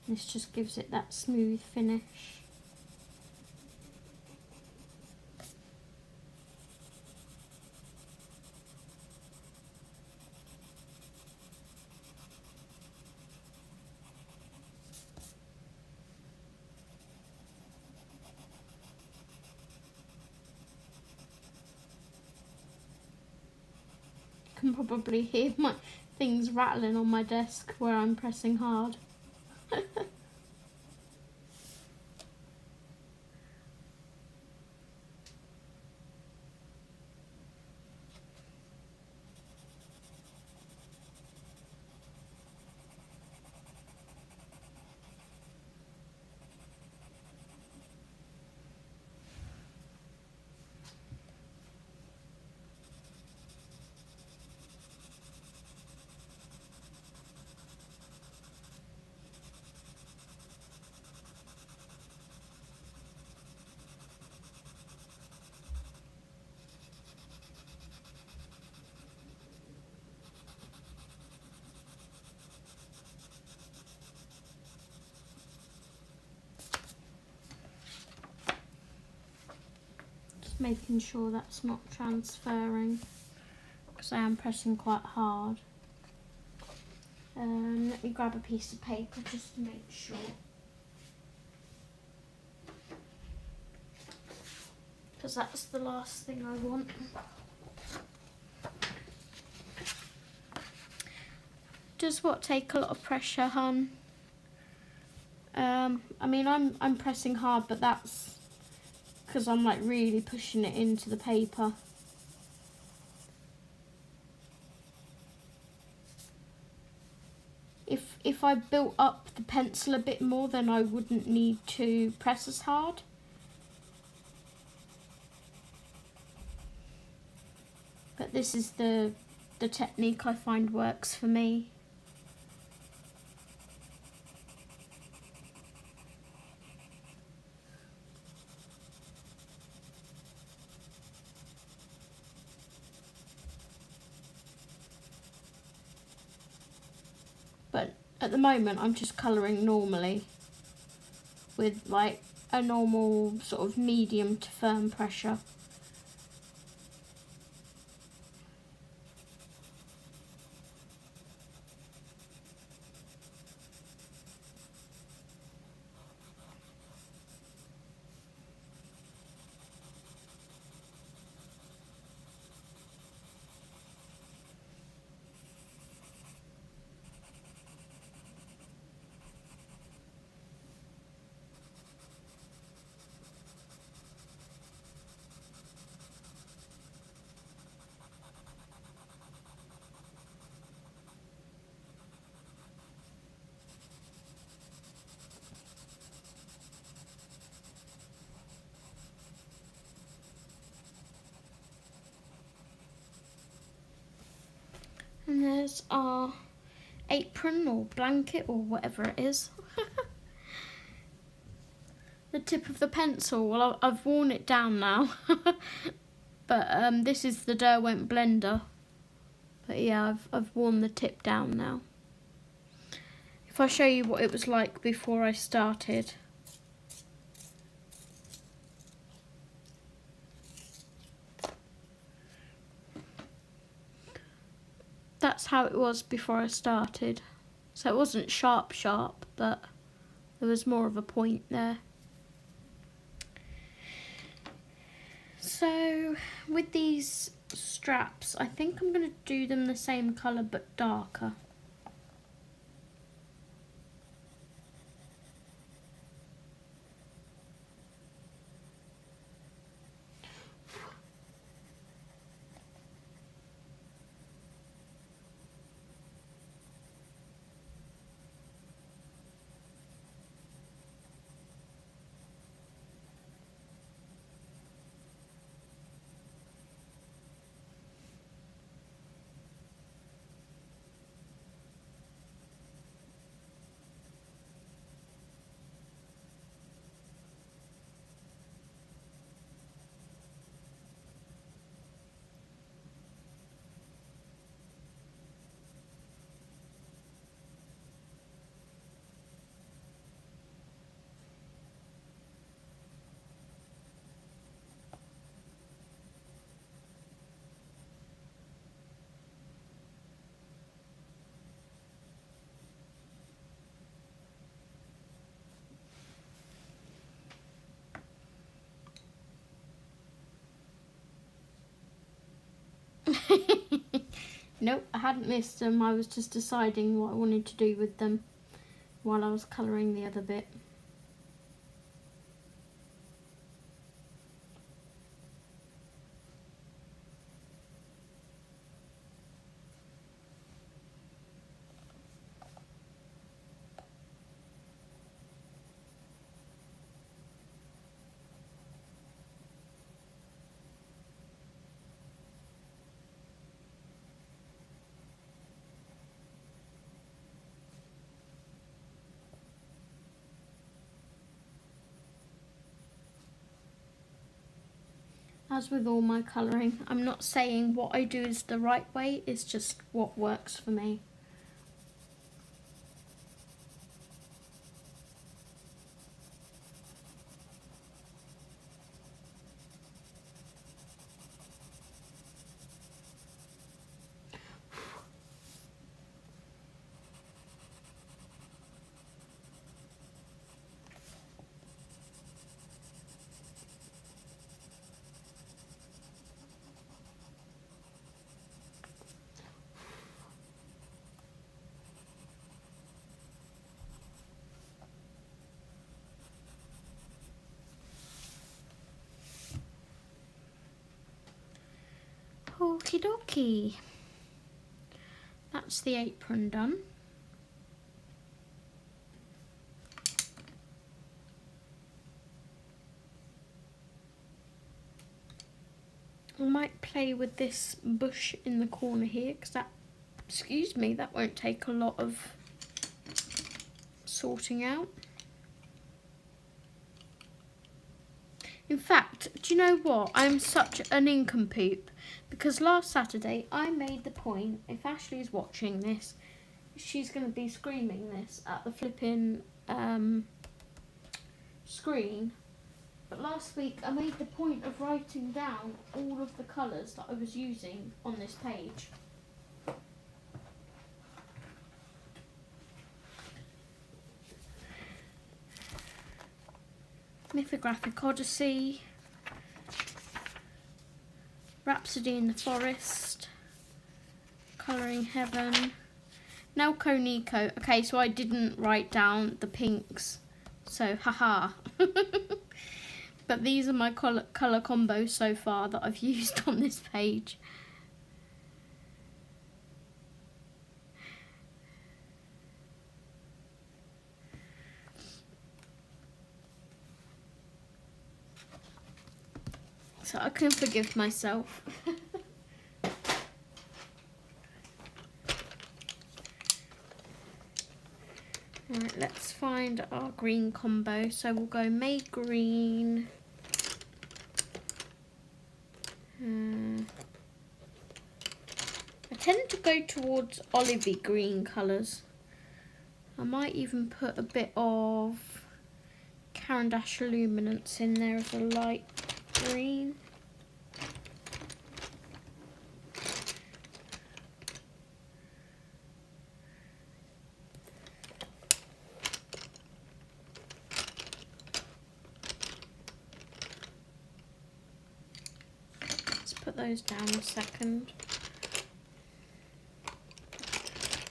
This just gives it that smooth finish. You can probably hear my things rattling on my desk where I'm pressing hard. Making sure that's not transferring because I am pressing quite hard. Let me grab a piece of paper just to make sure. Because that's the last thing I want. Does what take a lot of pressure, hun? I mean, I'm pressing hard, but that's because I'm like really pushing it into the paper. If I built up the pencil a bit more, then I wouldn't need to press as hard. But this is the technique I find works for me. But at the moment I'm just colouring normally with like a normal sort of medium to firm pressure. And there's our apron or blanket or whatever it is. The tip of the pencil, well I've worn it down now. But this is the Derwent blender. But yeah, I've worn the tip down now. If I show you what it was like before I started. That's how it was before I started. So it wasn't sharp, but there was more of a point there. So with these straps, I think I'm going to do them the same colour but darker. Nope, I hadn't missed them. I was just deciding what I wanted to do with them while I was colouring the other bit. As with all my colouring, I'm not saying what I do is the right way, it's just what works for me. Okie dokie. That's the apron done. I might play with this bush in the corner here because that, excuse me, that won't take a lot of sorting out. In fact, do you know what? I'm such an nincompoop because last Saturday I made the point, if Ashley's watching this, she's going to be screaming this at the flipping screen. But last week I made the point of writing down all of the colours that I was using on this page. Mythographic Odyssey, Rhapsody in the Forest, Colouring Heaven, Nelco Nico. Okay, so I didn't write down the pinks, so haha. But these are my colour combos so far that I've used on this page. So I can forgive myself. find our green combo. So we'll go May Green. I tend to go towards olivey green colours. I might even put a bit of Caran d'Ache Luminance in there as a light green. Let's put those down a second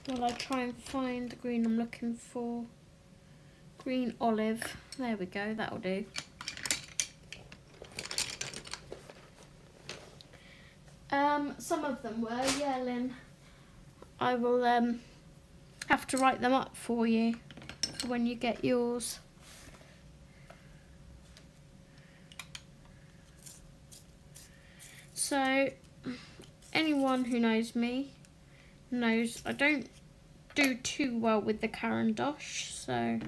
while I try and find the green I'm looking for. Green olive. There we go, that'll do. Some of them were, yeah, Lynn. I will have to write them up for you for when you get yours. So, anyone who knows me knows I don't do too well with the Caran d'Ache, so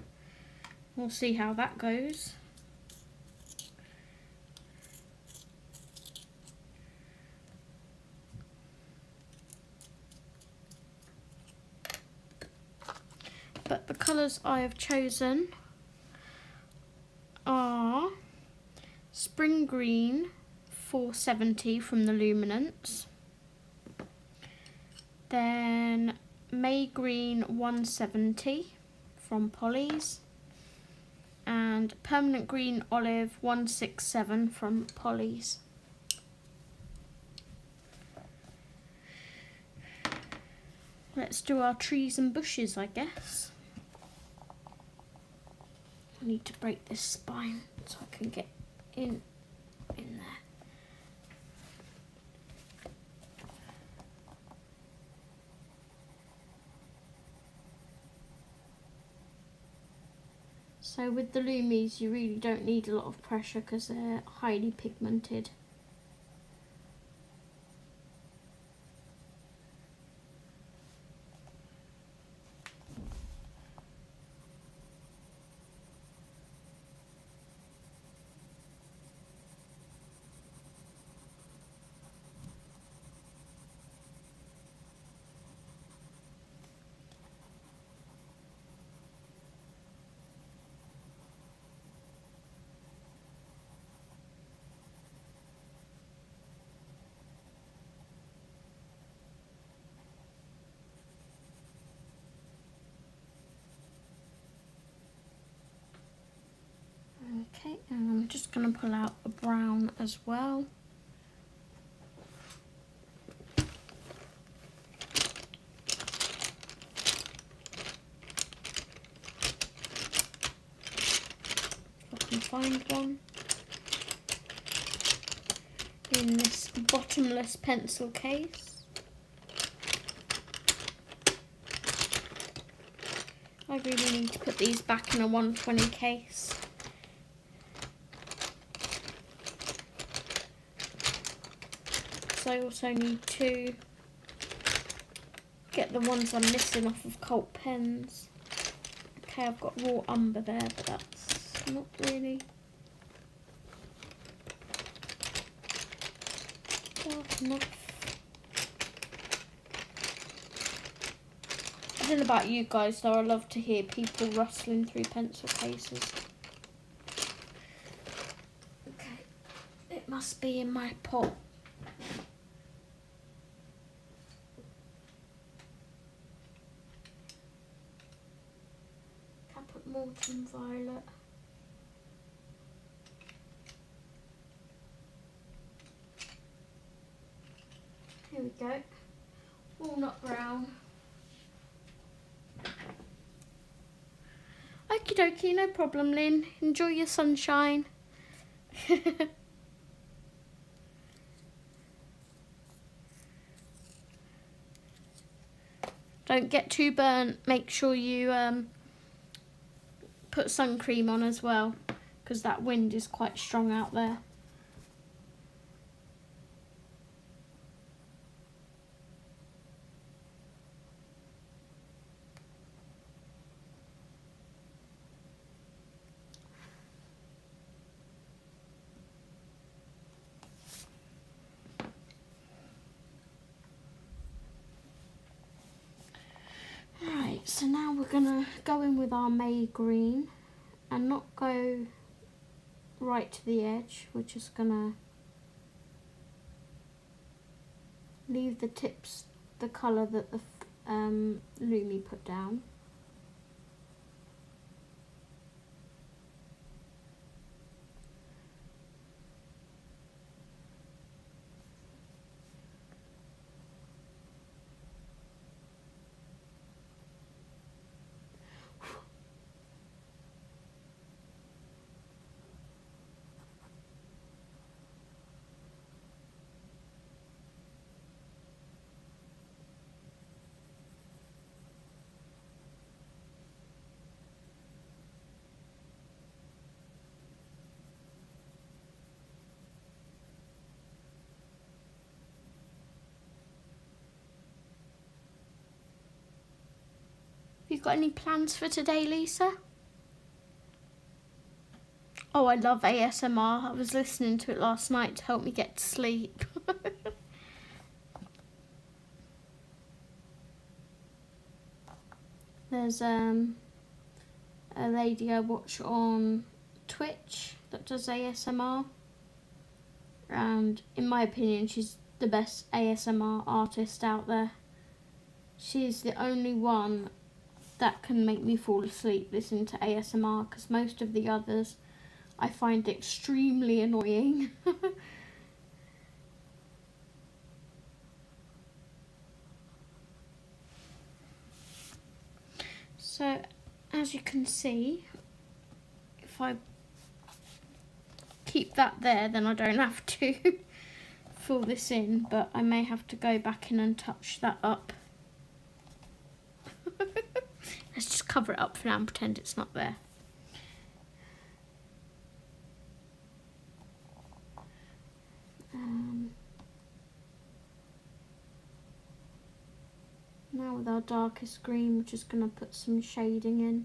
we'll see how that goes. But the colours I have chosen are Spring Green 470 from the Luminance, then May Green 170 from Polly's, and Permanent Green Olive 167 from Polly's. Let's do our trees and bushes, I guess. I need to break this spine so I can get in there. So with the Lumies you really don't need a lot of pressure because they're highly pigmented. Okay, and I'm just going to pull out a brown as well. If I can find one. In this bottomless pencil case. I really need to put these back in a 120 case. I also need to get the ones I'm missing off of Cult pens. Okay, I've got raw umber there, but that's not really dark enough. I don't know about you guys though, I love to hear people rustling through pencil cases. Okay, it must be in my pot. Autumn Violet. Here we go. Walnut Brown. Okie dokie, no problem, Lynn. Enjoy your sunshine. Don't get too burnt. Make sure you put sun cream on as well, because that wind is quite strong out there. So now we're gonna go in with our May green and not go right to the edge. We're just gonna leave the tips the colour that the Lumi put down. You got any plans for today, Lisa? Oh, I love ASMR. I was listening to it last night to help me get to sleep. There's a lady I watch on Twitch that does ASMR, and in my opinion she's the best ASMR artist out there. She's the only one that can make me fall asleep listening to ASMR, because most of the others I find extremely annoying. So as you can see, if I keep that there, then I don't have to fill this in, but I may have to go back in and touch that up. Let's just cover it up for now and pretend it's not there. Now with our darkest green, we're just going to put some shading in.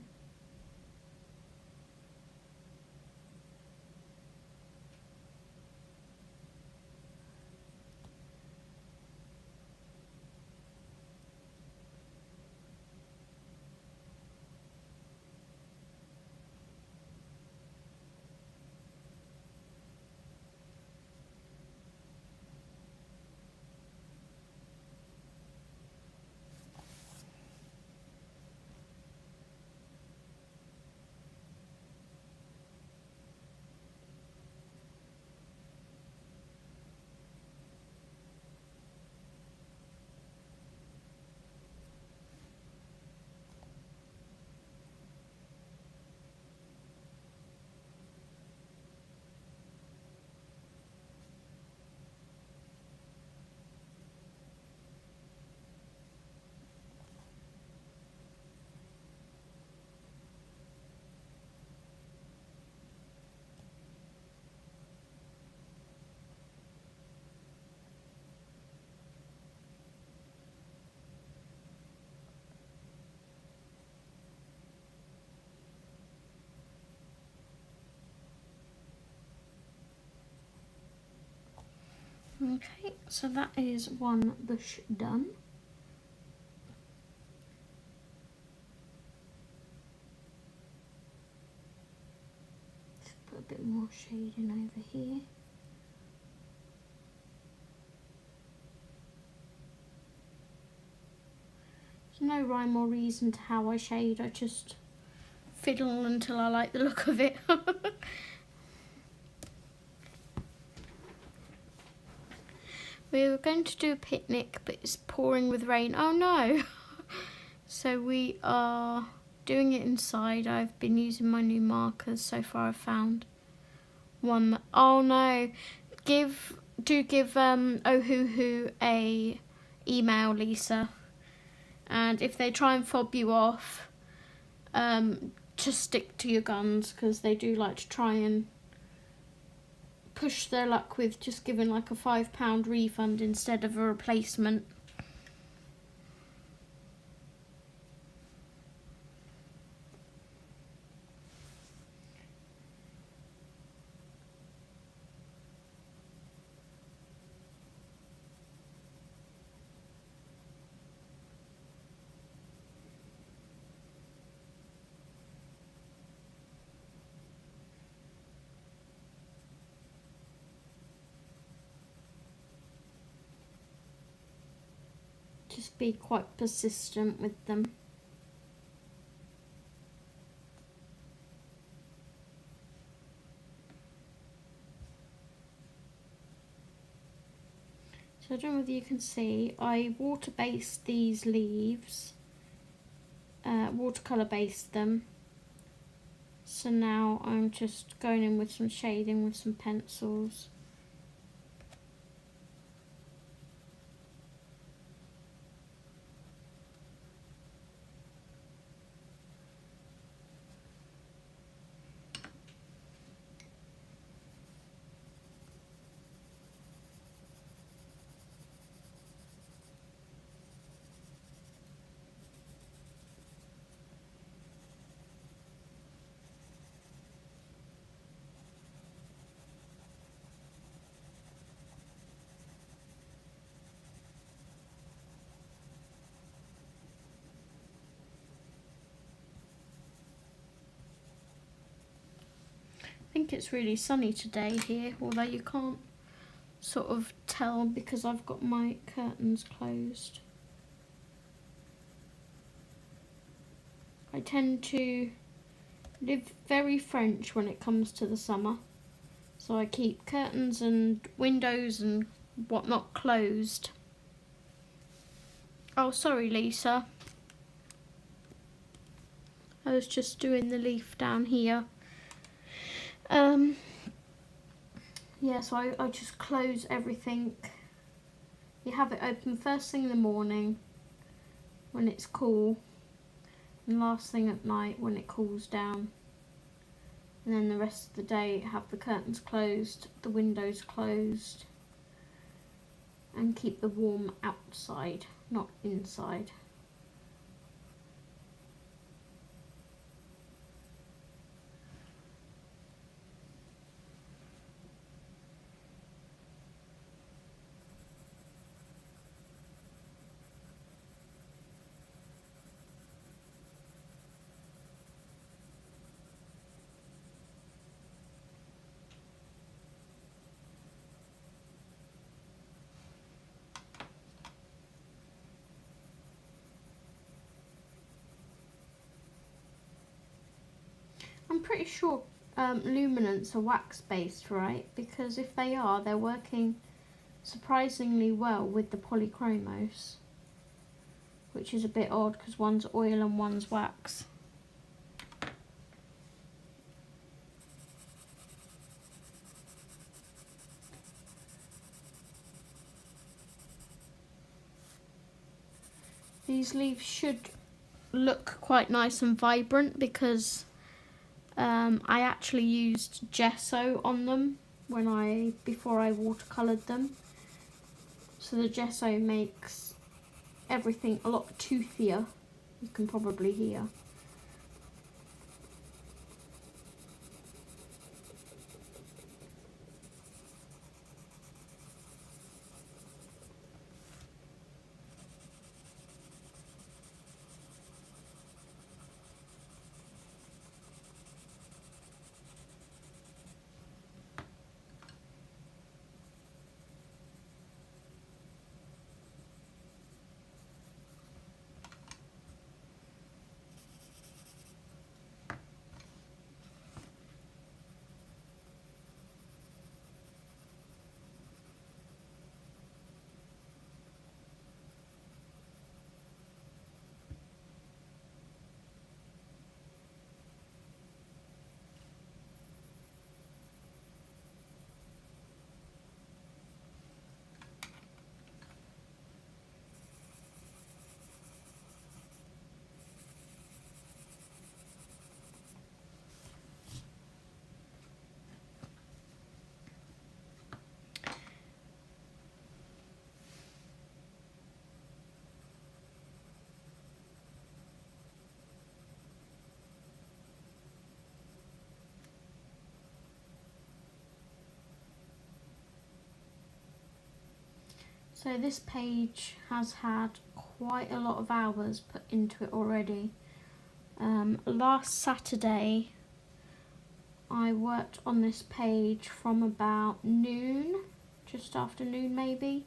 Okay, so that is one bush done. Just put a bit more shading over here. There's no rhyme or reason to how I shade, I just fiddle until I like the look of it. We were going to do a picnic, but it's pouring with rain. Oh no! So we are doing it inside. I've been using my new markers. So far I've found one. Oh no! Do give Ohuhu a email, Lisa. And if they try and fob you off, just stick to your guns, because they do like to try and push their luck with just giving like a £5 refund instead of a replacement. Just be quite persistent with them. So I don't know whether you can see, I water-based these leaves, watercolour-based them. So now I'm just going in with some shading with some pencils. I think it's really sunny today here, although you can't sort of tell because I've got my curtains closed. I tend to live very French when it comes to the summer, so I keep curtains and windows and whatnot closed. Oh, sorry Lisa, I was just doing the leaf down here. Yeah, so I just close everything. You have it open first thing in the morning when it's cool, and last thing at night when it cools down. And then the rest of the day have the curtains closed, the windows closed, and keep the warm outside, not inside. I'm pretty sure luminants are wax based, right? Because if they are, they're working surprisingly well with the polychromos, which is a bit odd because one's oil and one's wax. These leaves should look quite nice and vibrant because I actually used gesso on them before I watercoloured them. So the gesso makes everything a lot toothier, you can probably hear. So this page has had quite a lot of hours put into it already. Last Saturday I worked on this page from about noon, just after noon maybe,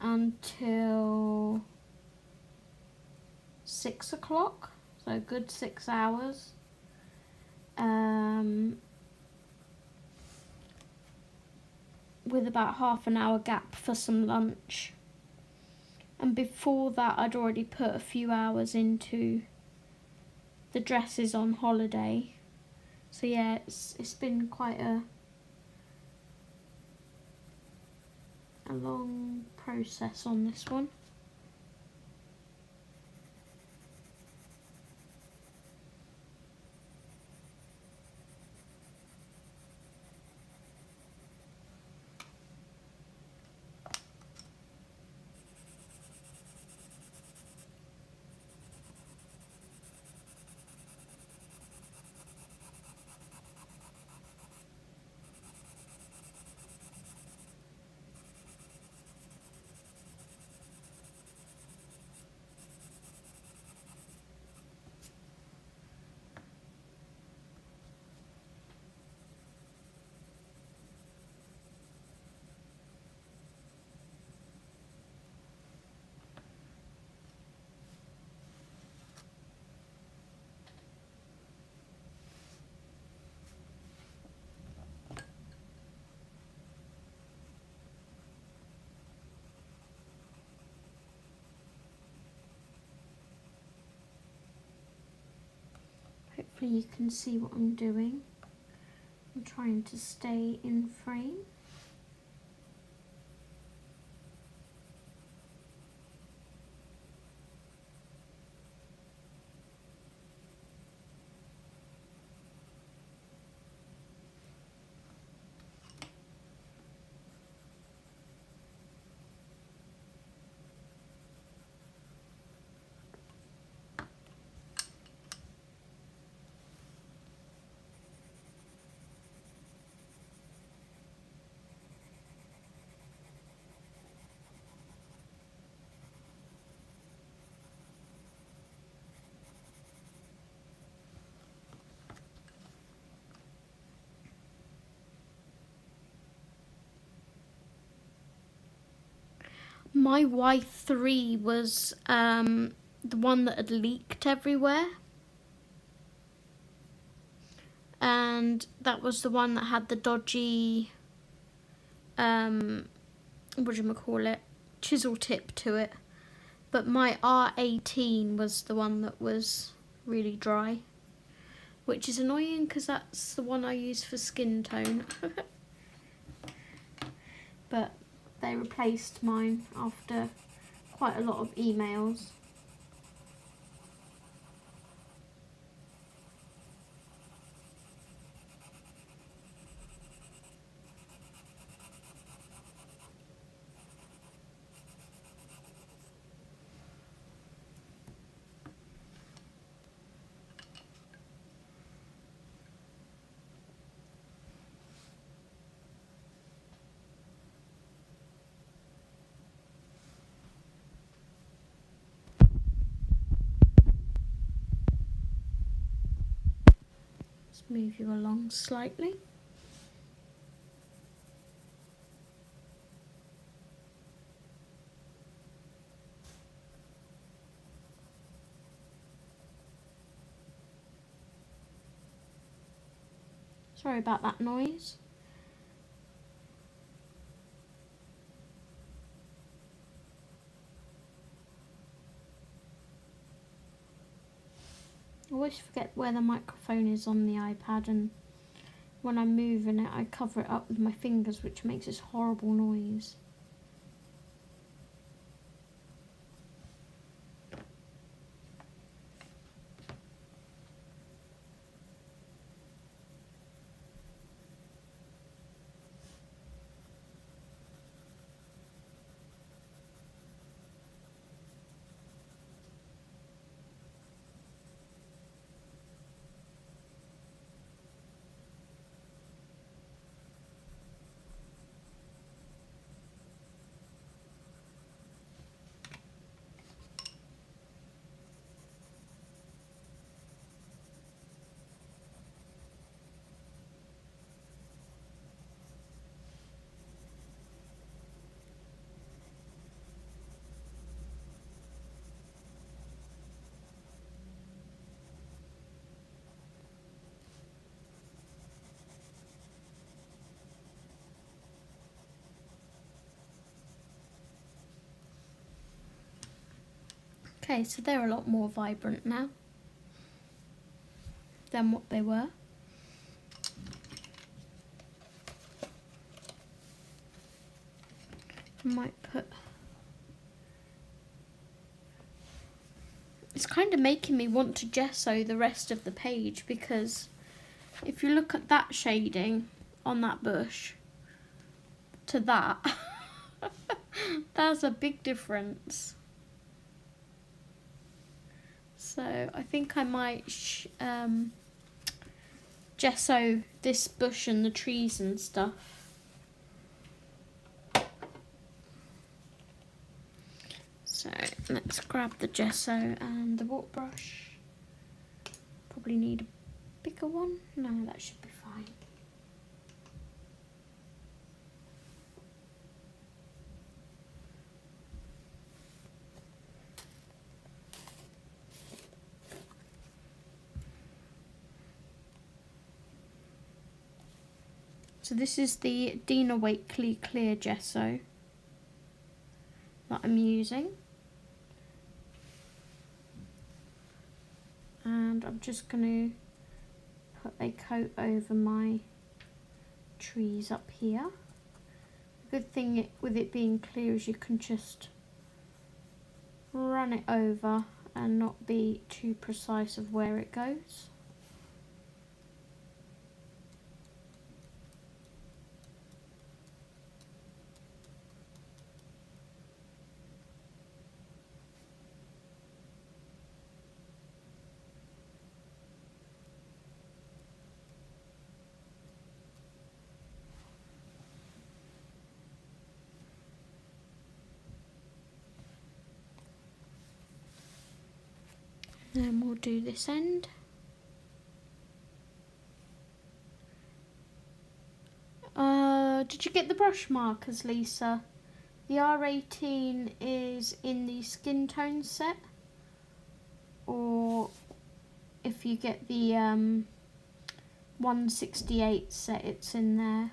until 6 o'clock, so a good 6 hours. With about half an hour gap for some lunch. And before that I'd already put a few hours into the dresses on holiday. So yeah, it's been quite a long process on this one. Hopefully you can see what I'm doing. I'm trying to stay in frame. My Y3 was the one that had leaked everywhere. And that was the one that had the dodgy, chisel tip to it. But my R18 was the one that was really dry. Which is annoying because that's the one I use for skin tone. But they replaced mine after quite a lot of emails. Move you along slightly. Sorry about that noise. I always forget where the microphone is on the iPad, and when I'm moving it I cover it up with my fingers, which makes this horrible noise. Okay, so they're a lot more vibrant now than what they were. I might put... It's kind of making me want to gesso the rest of the page, because if you look at that shading on that bush to that, there's a big difference. So I think I might gesso this bush and the trees and stuff. So let's grab the gesso and the water brush. Probably need a bigger one. No, that should be fine. So this is the Dina Wakley clear gesso that I'm using. And I'm just going to put a coat over my trees up here. The good thing with it being clear is you can just run it over and not be too precise of where it goes. Then we'll do this end. Did you get the brush markers, Lisa? The R18 is in the skin tone set, or if you get the 168 set, it's in there.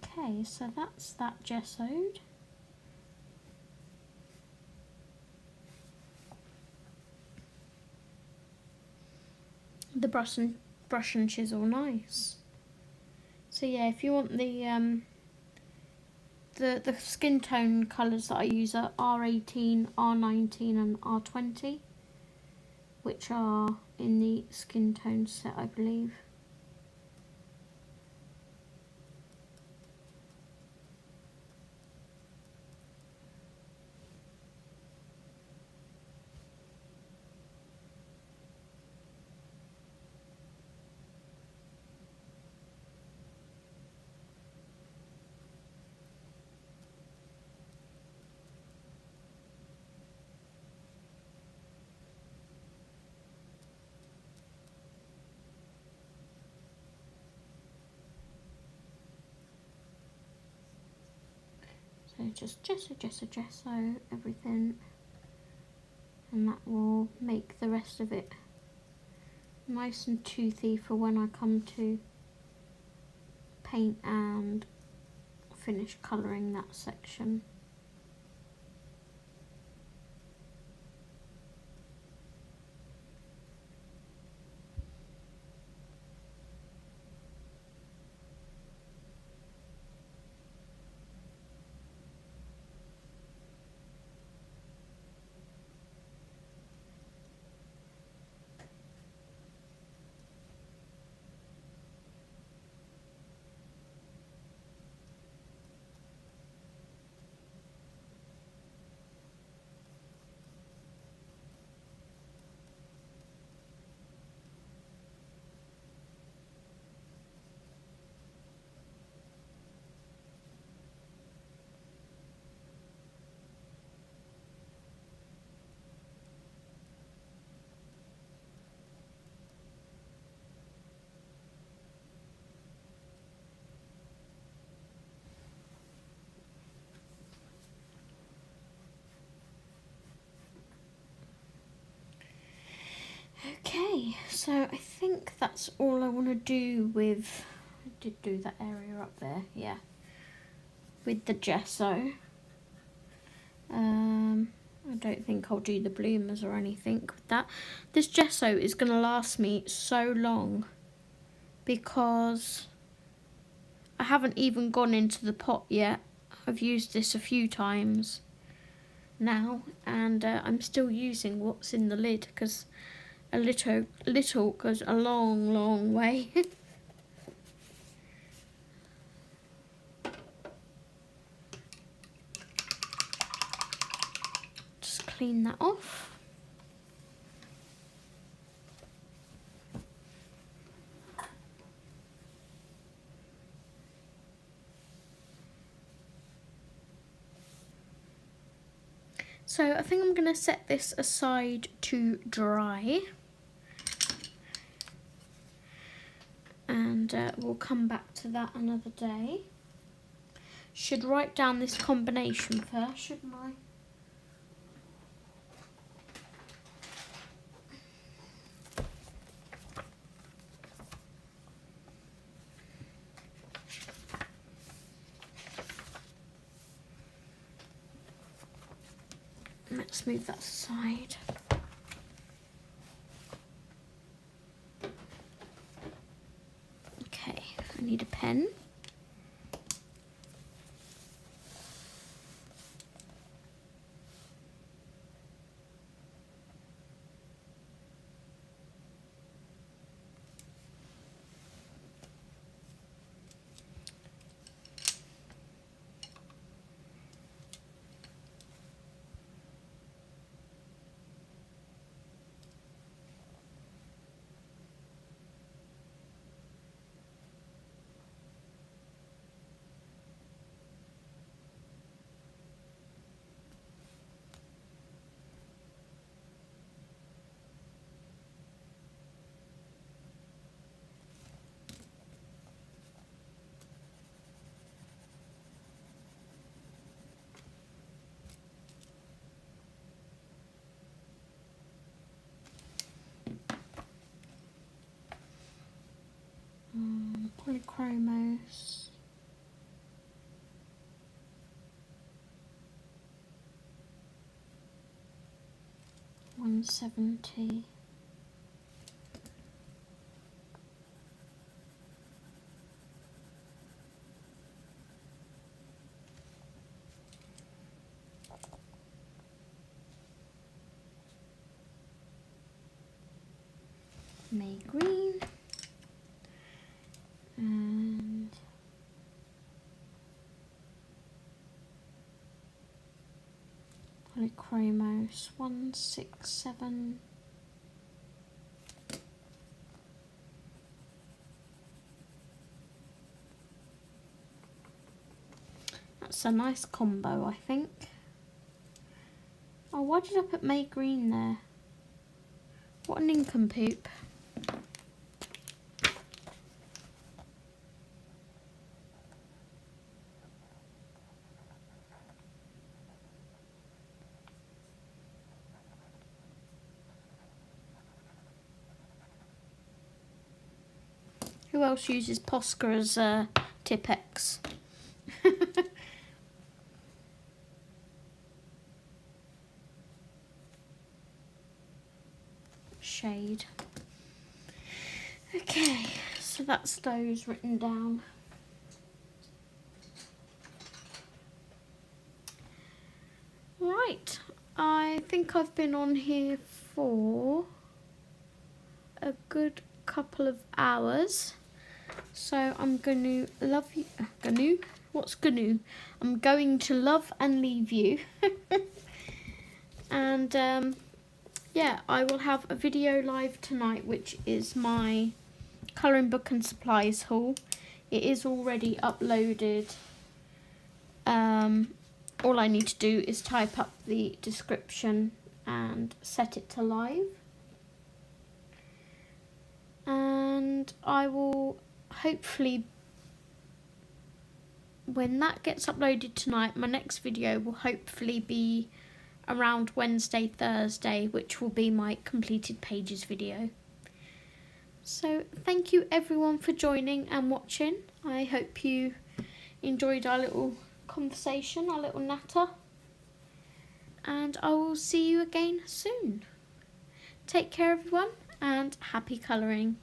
Okay, so that's that gessoed. The brush and chisel, nice. So yeah, if you want the skin tone colours that I use are R18, R19 and R20, which are in the skin tone set, I believe. So just gesso everything, and that will make the rest of it nice and toothy for when I come to paint and finish colouring that section. So I think that's all I want to do with, I did do that area up there, yeah, with the gesso. I don't think I'll do the bloomers or anything with that. This gesso is going to last me so long because I haven't even gone into the pot yet. I've used this a few times now, and I'm still using what's in the lid because a little goes a long way. Just clean that off. So I think I'm going to set this aside to dry. And we'll come back to that another day. Should write down this combination first, shouldn't I? Let's move that aside. Okay, I need a pen. Polychromos. $170. May green. And Polychromos 167. That's a nice combo, I think. Oh, why did I put May green there? What a nincompoop. Who else uses Posca as Tipp-Ex? Shade. Okay, so that's those written down. Right, I think I've been on here for a good couple of hours. So I'm going to love you. What's gonna? I'm going to love and leave you. And yeah, I will have a video live tonight, which is my colouring book and supplies haul. It is already uploaded. All I need to do is type up the description and set it to live. And I will hopefully, when that gets uploaded tonight, my next video will hopefully be around Wednesday, Thursday, which will be my completed pages video. So thank you everyone for joining and watching. I hope you enjoyed our little conversation, our little natter. And I will see you again soon. Take care everyone, and happy colouring.